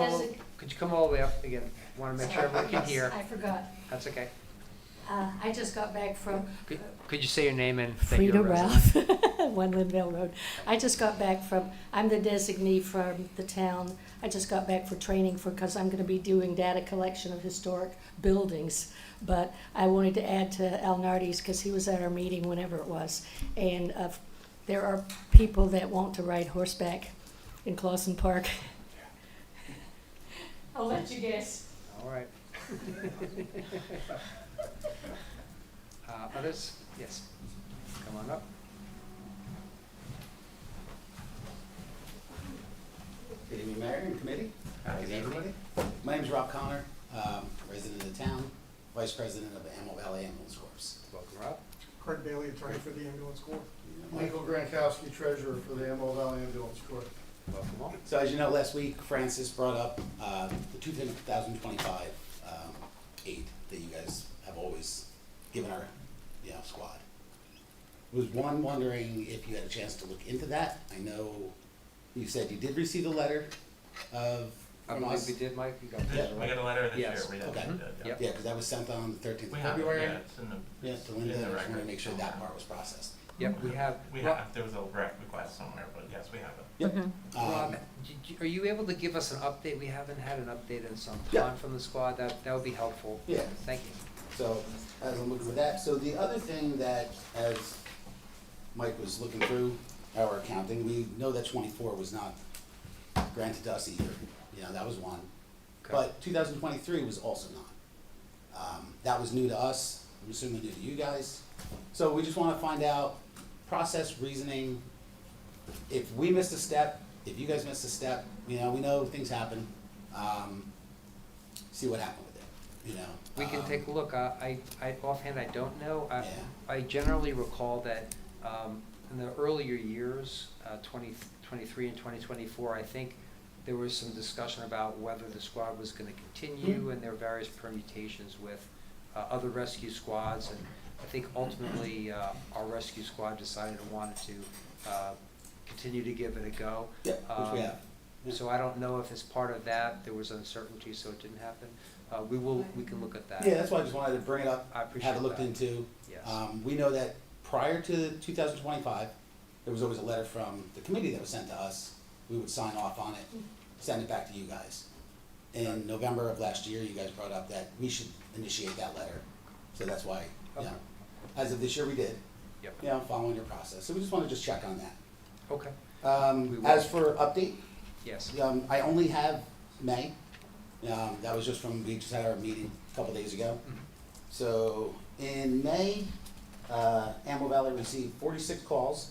all the way up again? Want to make sure everyone can hear. I forgot. That's okay. I just got back from Could you say your name and that you're a Frida resident? Ralph, One Lindville Road. I just got back I'm the designee from the town I just got back for training because I'm gonna be doing data collection of historic buildings. But I wanted to add to Al Nardi's, because he was at our meeting whenever it was. And there are people that want to ride horseback in Clausen Park. I'll let you guess. All right. Others? Yes. Come on up. Good evening, Mayor and committee. Good evening, everybody. My name's Rob Connor, resident of the town, vice president of the Ammo Valley Ambulance Corps. Welcome, Rob. Craig Bailey, attorney for the ambulance corps. Michael. Michael Grankowski, treasurer for the Ammo Valley Ambulance Corps. Welcome all. So as you know, last week Francis brought up the 2025 aid that you guys have always given our squad. Was one wondering if you had a chance to look into that. I know you said you did receive a letter I from believe us. we did, Mike. You got We that, right? got a letter this year, Yes. we did. Okay. we did, yeah. Yep. Yeah, because that was sent on the 13th We of have it, February. yeah, it's in the. Yeah, to Linda, in the I just wanted to record. make sure that part was processed. Yep, we have. We Rob- have, there was a direct request somewhere, but yes, we have it. Yep. Rob, are you able to give us an update? We haven't had an update in some Yeah. time from the squad. That would be helpful. Yeah. Thank you. So, as I'm looking for that, so the other thing that, as Mike was looking through our accounting, we know that 24 was not granted to us either. That was one. Okay. But 2023 was also not. That was new to us, I'm assuming new to you guys. So we just wanna find out process, reasoning, if we missed a step, if you guys missed a step, we know things happen. See what happened with it, We can take a look. I offhand, I don't know. Yeah. I generally recall that in the earlier years, 2023 and 2024, I think there was some discussion about whether the squad was going to continue, and there were various permutations with other rescue squads. And I think ultimately our rescue squad decided it wanted to continue to give it a go. Yeah, which we have. Yeah. So I don't know if as part of that, there was uncertainty, so it didn't happen. We can look at that. Yeah, that's why I just wanted to bring it up, I appreciate have it looked that. into. Yes. We know that prior to 2025, there was always a letter from the committee that was sent to us. We would sign off on it, send it back to you guys. In November of last year, you guys brought up that we should initiate that letter. So that's why, Okay. as of this year, we did, Yep. following your process. So we just want to just check on that. Okay. We will. As for update, Yes. I only have May. That was just from, we just had our meeting a couple days ago. Mhm. So in May, Ammo Valley received 46 calls.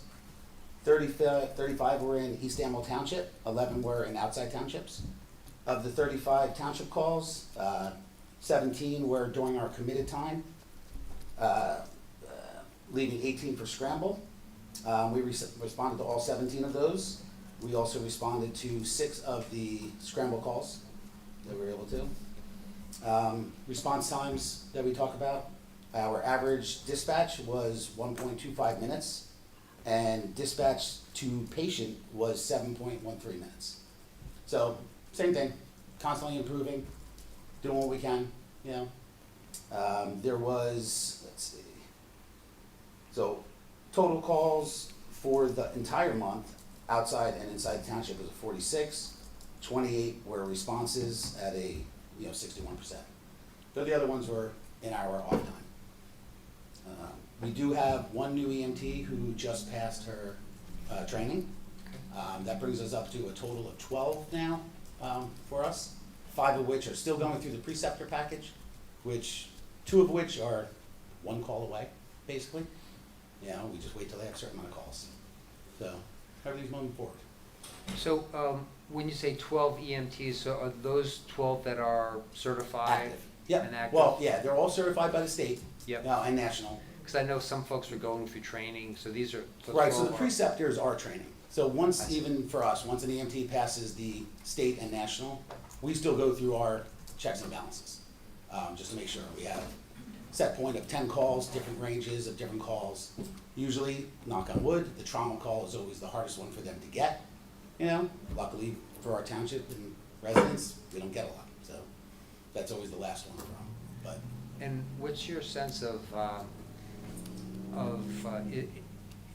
35 were in East Ammo Township, 11 were in outside townships. Of the 35 township calls, 17 were during our committed time, leaving 18 for scramble. We responded to all 17 of those. We also responded to 6 of the scramble calls that we were able to. Response times that we talk about, our average dispatch was 1.25 minutes, and dispatch to patient was 7.13 minutes. So, same thing, constantly improving, doing what we can, There was, let's see, so total calls for the entire month, outside and inside the township, was a 46. 28 were responses at a 61%. So the other ones were in our off time. We do have one new EMT who just passed her training. That brings us up to a total of 12 now for us, 5 of which are still going through the preceptor package, which 2 of which are 1 call away, basically. We just wait till they have a certain amount of calls. So everything's moving forward. So when you say 12 EMTs, so are those 12 that are certified? Active. Yep. And active? Well, yeah, they're all certified by the state. Yep. And national. Because I know some folks are going through training, so these are. Right, so 12 the are- preceptors are training. So I once, see. even for us, once an EMT passes the state and national, we still go through our checks and balances, just to make sure we have set point of 10 calls, different ranges of different calls. Usually, knock on wood, the trauma call is always the hardest one for them to get. Luckily for our township and residents, we don't get a lot, so that's always the last one for them, but. And what's your sense of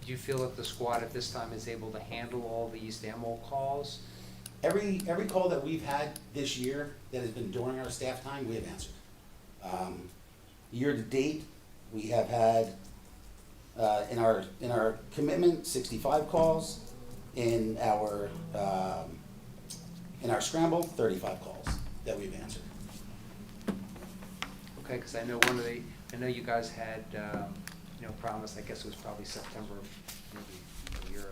do you feel that the squad at this time is able to handle all the East Ammo calls? Every call that we've had this year that has been during our staff time, we have answered. Year to date, we have had, in our commitment, 65 calls. In our scramble, 35 calls that we've answered. Okay, because I know I know you guys had, promised, I guess it was probably September, maybe a year,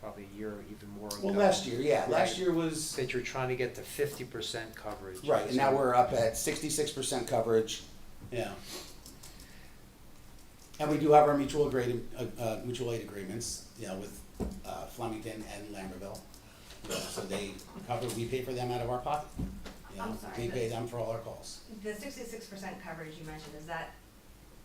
probably a year, even more ago. Well, last year, yeah, last Right. year was, That you're trying to get to 50% coverage. right, and now So- we're up at 66% coverage, yeah. And we do have our mutual aid agreements, with Flemington and Lambertville. So they cover, we pay for them out of our pocket. I'm sorry, We but- pay them for all our calls. The 66% coverage you mentioned,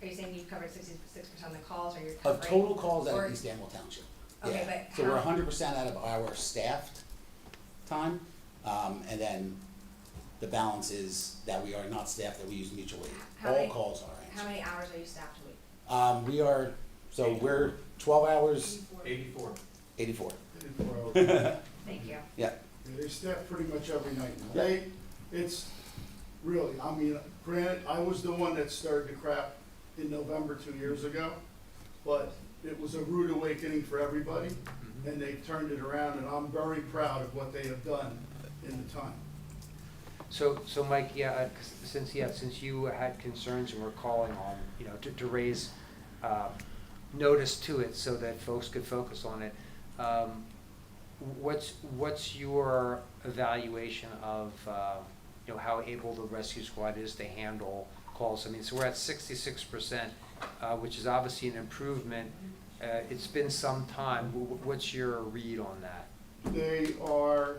are you saying you've covered 66% of the calls, or you're Of covering? total calls out or- of East Amwell Township. Okay, Yeah. but So we're how- 100% out of our staffed time, and then the balance is that we are not staffed, that we use mutual aid. How All many- calls are How answered. many hours are you staffed a week? We are, so we're 12 hours, 84. 84. 84 hours. Thank you. Yeah, Yeah, they staff pretty much every night now. It's really, granted, I was the one that started the crap in November 2 years ago, but it was a rude awakening for everybody, Mhm. and they turned it around, and I'm very proud of what they have done in the time. So Mike, 'cause since you had concerns and were calling on, to raise notice to it so that folks could focus on it, what's your evaluation of, how able the rescue squad is to handle calls? I mean, so we're at 66%, which is obviously an improvement. It's been some time. What's your read on that? They are,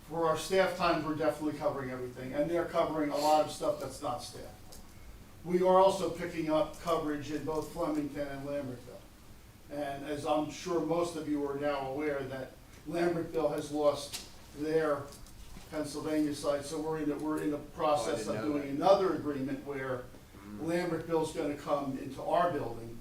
for our staff times, we're definitely covering everything, and they're covering a lot of stuff that's not staffed. We are also picking up coverage in both Flemington and Lambertville. And as I'm sure most of you are now aware, that Lambertville has lost their Pennsylvania site, so we're in the process didn't of know doing that. another agreement where Lambertville's gonna come into our building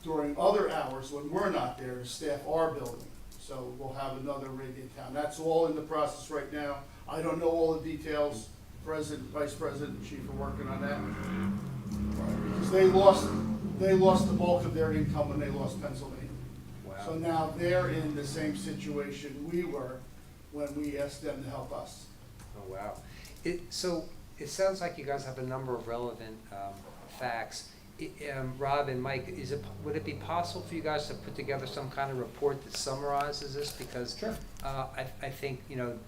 during other hours when we're not there to staff our building. So we'll have another rig in town. That's all in the process right now. I don't know all the details. President, Vice President, and Chief are working on that. Because they lost the bulk of their income when they lost Pennsylvania. So Wow. now they're in the same situation we were when we asked them to help us. Oh, wow. So it sounds like you guys have a number of relevant facts. Rob and Mike, would it be possible for you guys to put together some kind of report that summarizes this? Because Sure. I think,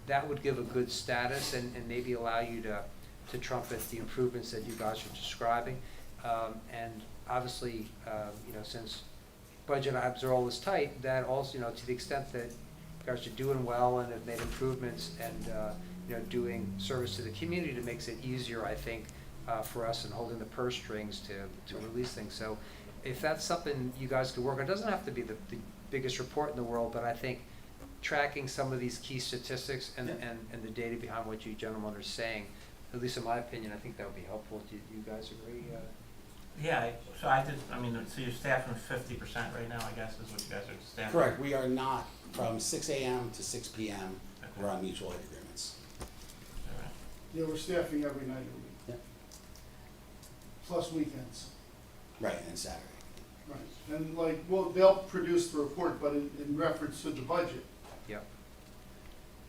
that would give a good status and maybe allow you to trumpet the improvements that you guys are describing. And obviously, since budget items are always tight, that also, to the extent that you guys are doing well and have made improvements and, doing service to the community, it makes it easier, I think, for us in holding the purse strings to release things. So if that's something you guys could work on, it doesn't have to be the biggest report in the world, but I think tracking some of these key statistics and the data behind what you gentlemen are saying, at least in my opinion, I think that would be helpful. Do you guys agree? Yeah, so you're staffing 50% right now, I guess, is what you guys are staffing? Correct. We are not, from 6 a.m. to 6 p.m., Okay. we're on mutual aid agreements. All right. Yeah, we're staffing every night of the week. Yeah. Plus weekends. Right, and Saturday. Right. And they'll produce the report, but in reference to the budget, Yep.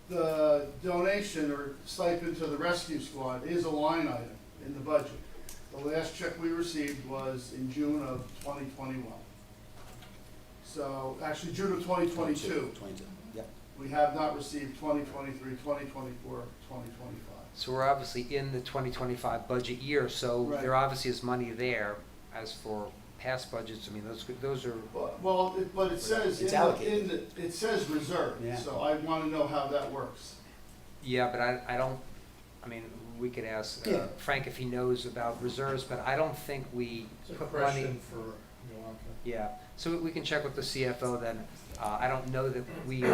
the donation or stipend to the rescue squad is a line item in the budget. The last check we received was in June of 2021. So, actually, June of 2022. 22, yep. We have not received 2023, 2024, 2025. So we're obviously in the 2025 budget year, so Right. there obviously is money there. As for past budgets, I mean, those are, But it says, It's allocated. it says reserve, Yeah. so I want to know how that works. yeah, but I don't, I mean, we could ask Yeah. Frank if he knows about reserves, but I don't think we put money. for Yeah, so we can check with the CFO then. I don't know that we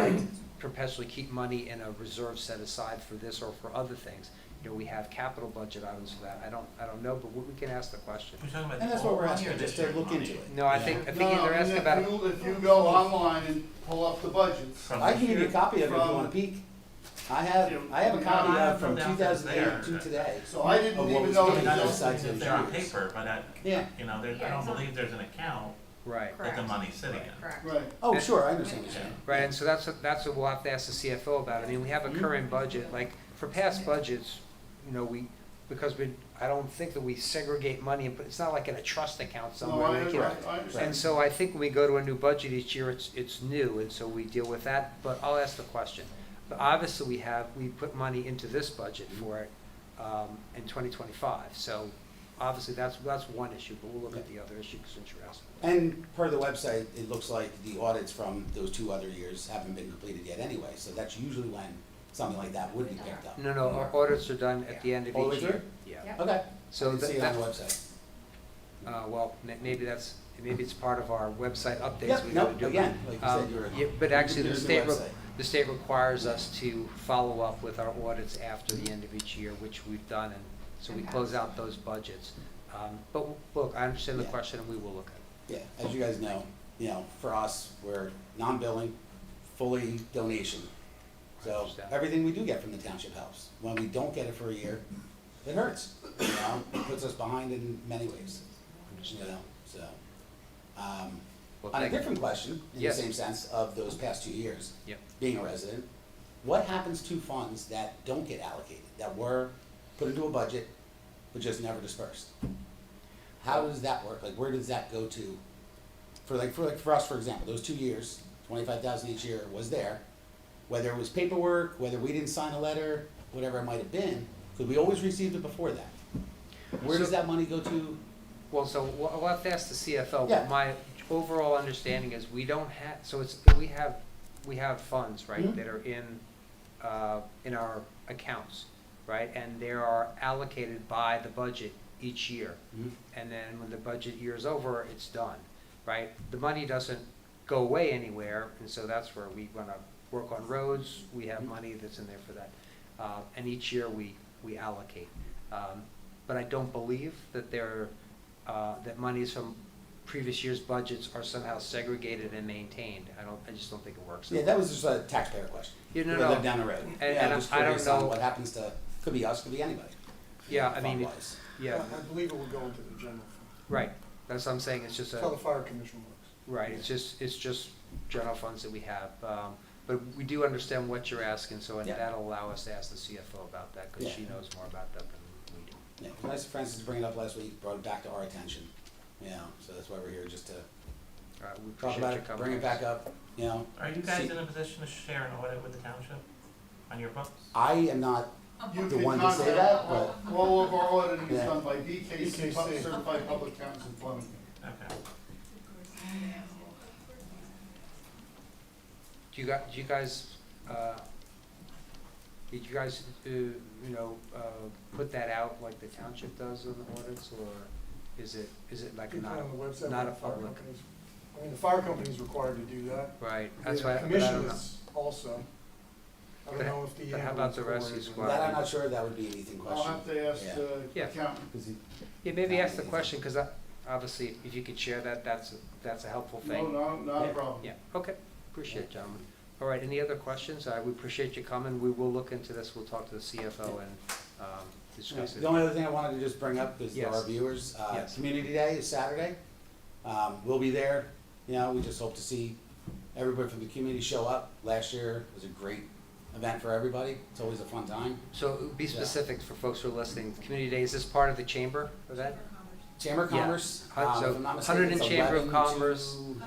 perpetually keep money in a reserve set aside for this or for other things. you know, we have capital budget items for that. I don't know, but we can ask the question. We're talking about And that's what we're all asking, money or just this to year's look money? into it. No, I Yeah. think they're No, asking and about. if you go online and pull up the budgets, From I this can give you a year? copy of it if you From- wanna peek. I have a No, copy I have of from them downstairs 2008 to there. today. so I didn't Of what even was know paid I it mean, I on don't both was. sides think of they're the on years. paper, but Yeah. you know, I Yeah, don't it's on- believe there's an account Right. that the Correct. money's sitting in. Correct. Right. Oh, sure, I understand what you're saying. Right, and so that's what we'll have to ask the CFO about. I mean, we have a current budget, like, for past budgets, you know, I don't think that we segregate money, and it's not like in a trust account No, somewhere. I like, you know. understand. And so I think when we go to a new budget each year, it's new, and so we deal with that, but I'll ask the question. But obviously, we put money into this budget for it, in 2025, so obviously that's one issue, but we'll look at the other issue since you're asking. And per the website, it looks like the audits from those 2 other years haven't been completed yet anyway, so that's usually when something like that would be picked up. No, our audits are done at the end of All the way each year. through? Yeah. Yep. Okay, So so I didn't see it on the that, website. well, maybe it's part of our website updates Yeah, we no, gotta do. again, like you said, you're. Yeah, but actually, you're the using state, the state requires us to follow up with our audits after the end of each year, which we've done, and so we close out those budgets. But look, I understand the Yeah. question, and we will look at it. Yeah, as you guys know, for us, we're non-billing, fully donation. I So understand. everything we do get from the township helps. When we don't get it for a year, it hurts, it puts us behind in many ways, so. Well, On a thank you. different question, in the Yes. same sense of those past 2 years, Yep. being a resident, what happens to funds that don't get allocated, that were put into a budget, but just never dispersed? How does that work? Like, where does that go to? For us, for example, those 2 years, 25,000 each year was there. Whether it was paperwork, whether we didn't sign a letter, whatever it might have been, because we always received it before that. Where does So- that money go to? Well, so we'll have to ask the CFO, Yeah. but my overall understanding is we don't have, so we have funds, right, Mhm. that are in our accounts, right? And they are allocated by the budget each year. Mhm. And then when the budget year is over, it's done, right? The money doesn't go away anywhere, and so that's where we wanna work on roads, we have Mhm. money that's in there for that. And each year we allocate. But I don't believe that that monies from previous year's budgets are somehow segregated and maintained. I just don't think it works. Yeah, that was just a taxpayer question. Yeah, no, We no. live down the road. And Yeah, I'm just I don't curious on know- what happens to, could be us, could be anybody. Yeah, I mean, fund-wise. yeah, I believe it would go into the general fund. right, that's what I'm saying, it's just That's how the fire commission works. right, it's just general funds that we have. But we do understand what you're asking, so and Yeah. that'll allow us to ask the CFO about that, because Yeah. she knows more about that than we do. Yeah, it was nice of Francis to bring it up last week, brought it back to our attention, so that's why we're here, just to All right, we talk appreciate about you it, coming. bring it back up, Are you guys See- in a position to share an audit with the township on your books? I am not You the can one to say contact that, but, all of our auditing is Yeah. done by DKC, DKC. Certified Public Accountants in Flemington. Okay. Do you guys, did you guys, put that out like the township does on the audits, or is it like You put not, on the website not with a the fire public? companies. I mean, the fire company's required to do that. Right, that's The why, but I commission don't know. is also. I don't But- know if the. but how about the ambulance rescue corps squad? is- that I'm not sure, that would be an Ethan I'll question. have to ask Yeah. the Yeah. accountant. 'Cause he- Yeah, maybe ask the question, because obviously, if you could share that, that's a helpful thing. No, not Yeah. a problem. Yeah, okay, appreciate it, gentlemen. All right, any other questions? We appreciate you coming, we will look into this, we'll talk to the CFO and discuss it. The only other thing I wanted to just bring up is for Yes. our viewers, Yes. Community Day is Saturday. We'll be there, we just hope to see everybody from the community show up. Last year was a great event for everybody, it's always a fun time. So be specific for folks who are listening, Community Day, is this part of the chamber event? Chamber of Yeah. Commerce, So, if I'm not mistaken, 100 in it's Chamber of 11 Commerce. to-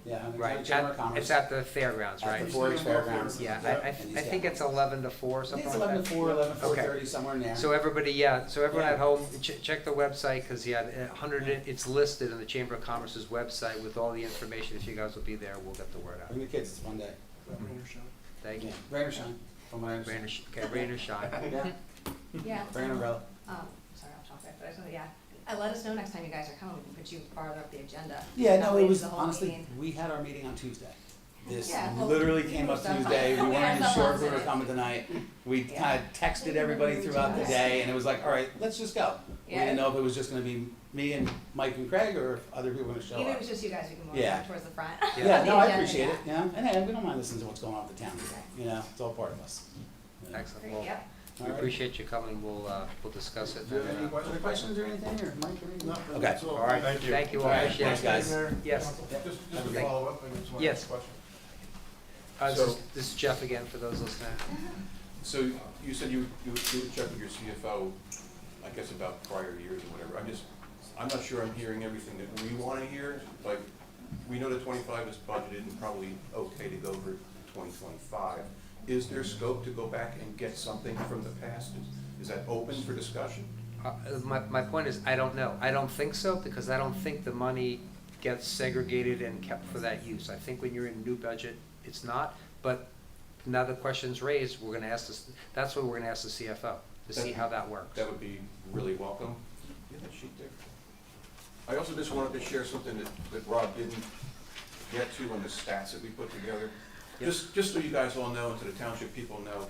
Yeah, 100 Right, Chamber of Commerce. it's at the fairgrounds, At right? the 4-H fairgrounds. Yeah, I And I think it's 11 to 4, I think something it's like that. 11 to 4, 11 to Okay. 4:30, somewhere in there. So everybody, so everyone Yeah. at home, check the website, because 100, it's listed on the Chamber of Commerce's website with all the information. If you guys will be there, we'll get the word out. Bring the kids, it's a fun day. That rain or shine. Thank you. Rain or shine, from what I Rain understand. or, rain or shine. Yeah, Yeah. bring an umbrella. Sorry, I'll talk back, but I just wanna, yeah, let us know next time you guys are coming, we can put you farther up the agenda. Yeah, That no, way it was, the whole honestly, meeting- we had our meeting on Tuesday. This Yeah, well, literally came up stuff. Tuesday, we weren't Yeah, even stuff sure on if we were Zoom. coming tonight. We kinda texted everybody throughout the day, and it was like, all right, let's just go. We Yeah. didn't know if it was just gonna be me and Mike and Craig, or if other people were gonna show Even if up. it's just you guys, we can move Yeah. back towards the front. Yeah, The no, I agenda, appreciate yeah. it, you know, and hey, we don't mind listening to what's going on with the town, you know, it's all part of us. Excellent. Great, Well, yep. we All right. appreciate you coming. We'll discuss it. Do you have any And, other questions or anything, or Mike, or anything? Nothing, Okay. that's all. all right. Thank you. Thank you all. All right, Appreciate thanks, it. guys. Yes. Just to Okay. follow up, I just want to Yes. ask a question. This is Jeff again for those listening. So you said you would check with your CFO, I guess about prior years or whatever. I'm not sure I'm hearing everything that we want to hear. Like, we know that 25 is budgeted and probably okay to go for 2025. Is there scope to go back and get something from the past? Is that open for discussion? My point is, I don't know. I don't think so, because I don't think the money gets segregated and kept for that use. I think when you're in a new budget, it's not, but now the question's raised, we're gonna ask this, that's what we're gonna ask the CFO, to see how that works. That would be really welcome. You have that sheet there? I also just wanted to share something that Rob didn't get to on the stats that we put together. Yep. Just so you guys all know, and to the township people know,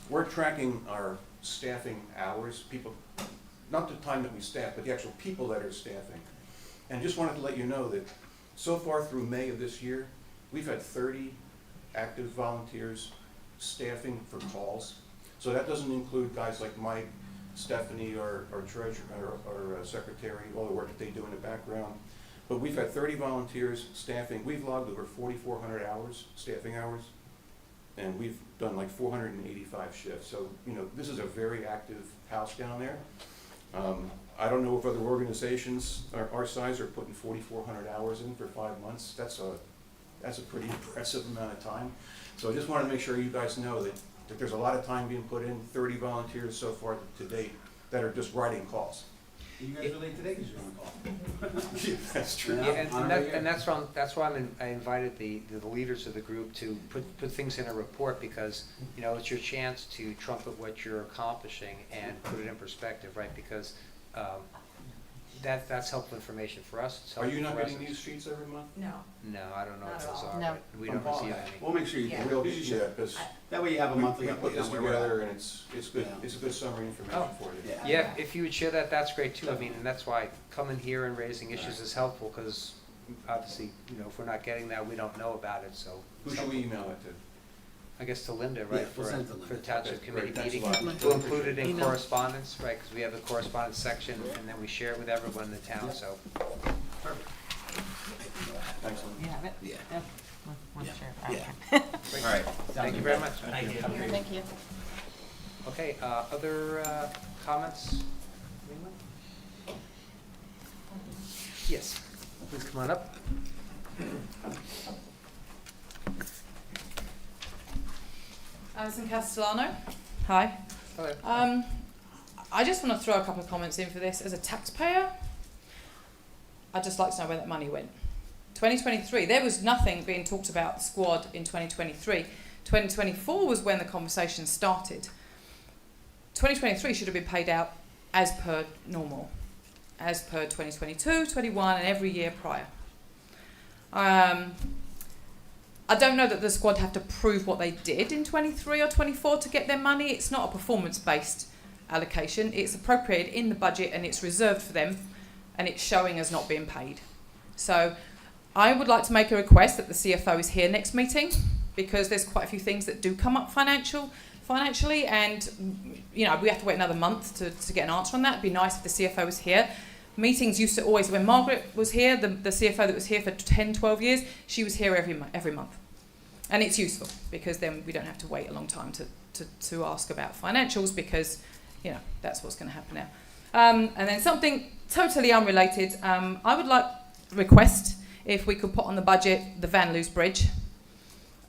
we're tracking our staffing hours, people, not the time that we staff, but the actual people that are staffing. And just wanted to let you know that so far through May of this year, we've had 30 active volunteers staffing for calls. So that doesn't include guys like Mike, Stephanie, our treasurer, our secretary, all the work that they do in the background. But we've had 30 volunteers staffing. We've logged over 4,400 hours, staffing hours, and we've done like 485 shifts. So, you know, this is a very active house down there. I don't know if other organizations our size are putting 4,400 hours in for 5 months. That's a pretty impressive amount of time. So I just wanted to make sure you guys know that there's a lot of time being put in, 30 volunteers so far to date that are just writing calls. You guys are late today because you're on call. That's true. Yeah. Yeah, on and our year. that's why I invited the leaders of the group to put things in a report, because, you know, it's your chance to trumpet what you're accomplishing and put it in perspective, right? Because that's helpful information for us. It's Are you helpful not for getting us. these sheets every month? No, No, I don't know Not what at those all. are, No. but we don't receive any. We'll make sure you Yeah, get. yeah, because That way you have a monthly we put update this on where we're at. together and it's good, Yeah. it's a good summary information Oh. for you. Yeah. Yeah, if you would share that, that's great too. I mean, and that's why coming here and raising issues is helpful, because obviously, you know, if we're not getting that, we don't know about it, so. Who should we email it to? I guess to Linda, right? Yeah, we'll for send it to For Linda. the township Okay, committee great. Thanks a meeting. lot. We'll include it in Email. correspondence, right, because we have a correspondence section, and then we share it with everyone in the town, Yeah. so. Thanks, Lynn. You have it? Yeah. One Yeah. share. Yeah. Great. All right. Thank you very much. Thank you. Thank you. Okay, other comments? Anyone? Yes, please come on up. Alison Castellano. Hi. Hello. I just want to throw a couple of comments in for this. As a taxpayer, I'd just like to know where that money went. 2023, there was nothing being talked about the squad in 2023. 2024 was when the conversation started. 2023 should have been paid out as per normal, as per 2022, 21 and every year prior. I don't know that the squad have to prove what they did in 23 or 24 to get their money. It's not a performance-based allocation. It's appropriated in the budget and it's reserved for them, and it's showing as not being paid. So I would like to make a request that the CFO is here next meeting, because there's quite a few things that do come up financially, and you know, we have to wait another month to get an answer on that. It'd be nice if the CFO was here. Meetings used to always, when Margaret was here, the CFO that was here for 10, 12 years, she was here every month. And it's useful, because then we don't have to wait a long time to ask about financials, because, you know, that's what's going to happen now. And then something totally unrelated, I would like request if we could put on the budget the Van Loos Bridge.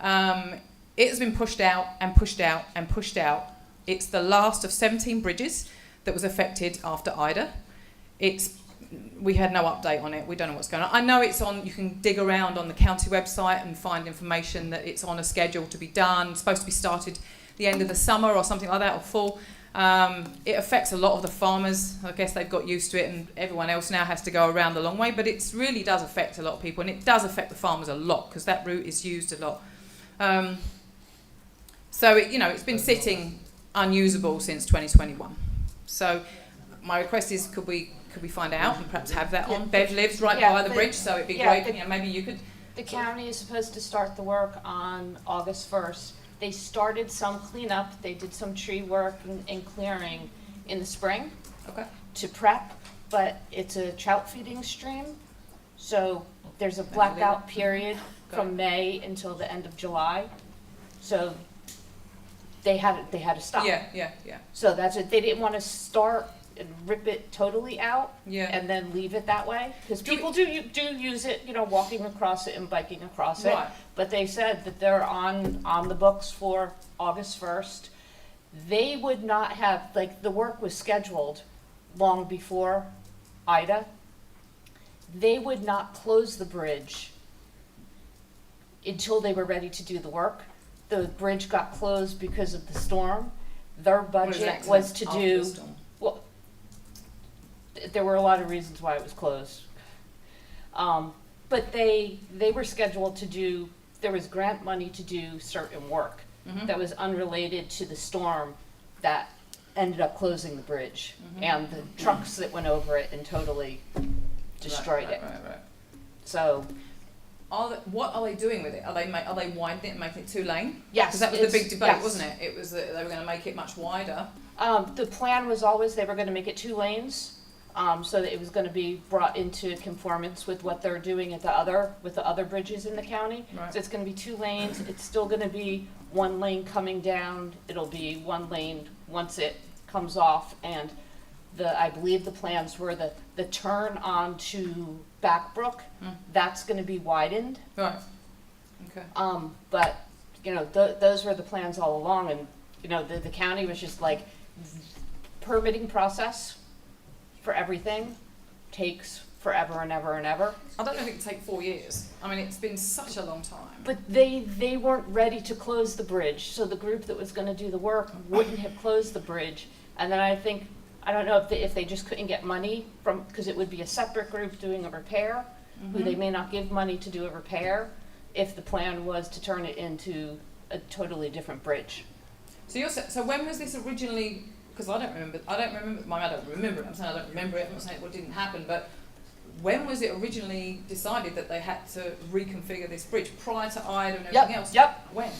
It has been pushed out and pushed out and pushed out. It's the last of 17 bridges that was affected after Ida. We had no update on it. We don't know what's going on. I know it's on, you can dig around on the county website and find information that it's on a schedule to be done. It's supposed to be started the end of the summer or something like that, or fall. It affects a lot of the farmers. I guess they've got used to it, and everyone else now has to go around the long way. But it really does affect a lot of people, and it does affect the farmers a lot because that route is used a lot. So it's been sitting unusable since 2021. So my request is, could we find out and perhaps have that on? Bev lives right by the bridge, so it'd be great. Maybe you could. The county is supposed to start the work on August 1st. They started some cleanup. They did some tree work and clearing in the spring. Okay. To prep, but it's a trout feeding stream, so there's a blackout period from May until the end of July. So they had to stop. Yeah. So that's it. They didn't want to start and rip it totally out Yeah. and then leave it that way, because people do use it, walking across it and biking across it. Right. But they said that they're on the books for August 1st. They would not have, the work was scheduled long before Ida. They would not close the bridge until they were ready to do the work. The bridge got closed because of the storm. Their budget was to do, well, there were a lot of reasons why it was closed. But they were scheduled to do, there was grant money to do certain work that was unrelated to the storm that ended up closing the bridge and the trucks that went over it and totally destroyed it. Right. So what are they doing with it? Are they widening it and making it 2-lane? yes, Because that was the big debate, yes. wasn't it? It was that they were going to make it much wider. The plan was always they were going to make it 2 lanes, so that it was going to be brought into conformance with what they're doing with the other bridges in the county. Right. So it's going to be 2 lanes. It's still going to be 1 lane coming down. It'll be 1 lane once it comes off, and I believe the plans were the turn onto Backbrook. That's going to be widened. Right. Okay. But those were the plans all along, and the county was just like, permitting process for everything takes forever and ever and ever. I don't know if it could take 4 years. I mean, it's been such a long time. But they weren't ready to close the bridge, so the group that was going to do the work wouldn't have closed the bridge. And then I don't know if they just couldn't get money because it would be a separate group doing a repair, who they may not give money to do a repair if the plan was to turn it into a totally different bridge. So when was this originally? Because I don't remember. I don't remember it. I'm saying I don't remember it. I'm not saying it didn't happen, but when was it originally decided that they had to reconfigure this bridge prior to Ida and everything else? Yep. When?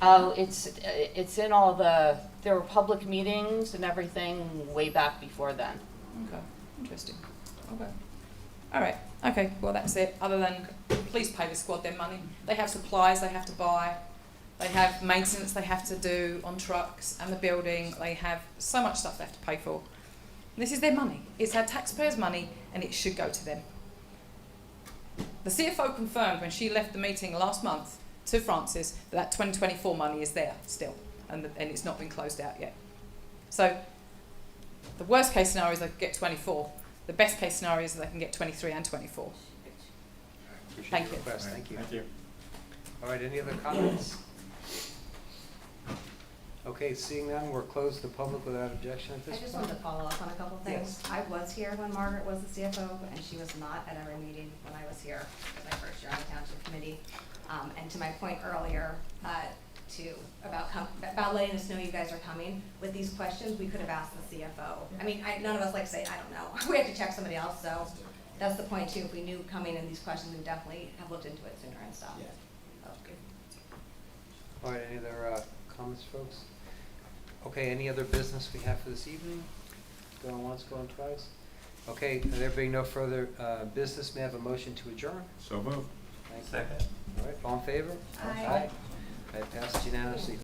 Oh, it's in all there were public meetings and everything way back before then. Okay, interesting. Okay. All right. Okay. Well, that's it. Other than please pay the squad their money. They have supplies they have to buy. They have maintenance they have to do on trucks and the building. They have so much stuff they have to pay for. This is their money. It's our taxpayers' money, and it should go to them. The CFO confirmed when she left the meeting last month to Francis that 2024 money is there still, and it's not been closed out yet. So the worst case scenario is they get 24. The best case scenario is they can get 23 and 24. Appreciate Thank your you. request. Thank you. Thank you. All right, any other comments? Okay, seeing none, we're closed to the public without objection at I this just point. wanted to follow up on a couple things. I was here when Margaret was the CFO, and she was not at every meeting when I was here, my first year on the township committee. And to my point earlier, about letting us know you guys are coming, with these questions, we could have asked the CFO. I mean, none of us like to say, I don't know. We have to check somebody else, so that's the point too. If we knew coming in these questions, we would definitely have looked into it sooner and stuff. Okay. All right, any other comments, folks? Okay, any other business we have for this evening? Going once, going twice? Okay, there being no further business, may I have a motion to adjourn? So moved. Thank you. Second. All right, all in favor? Aye. Okay, passes unanimously.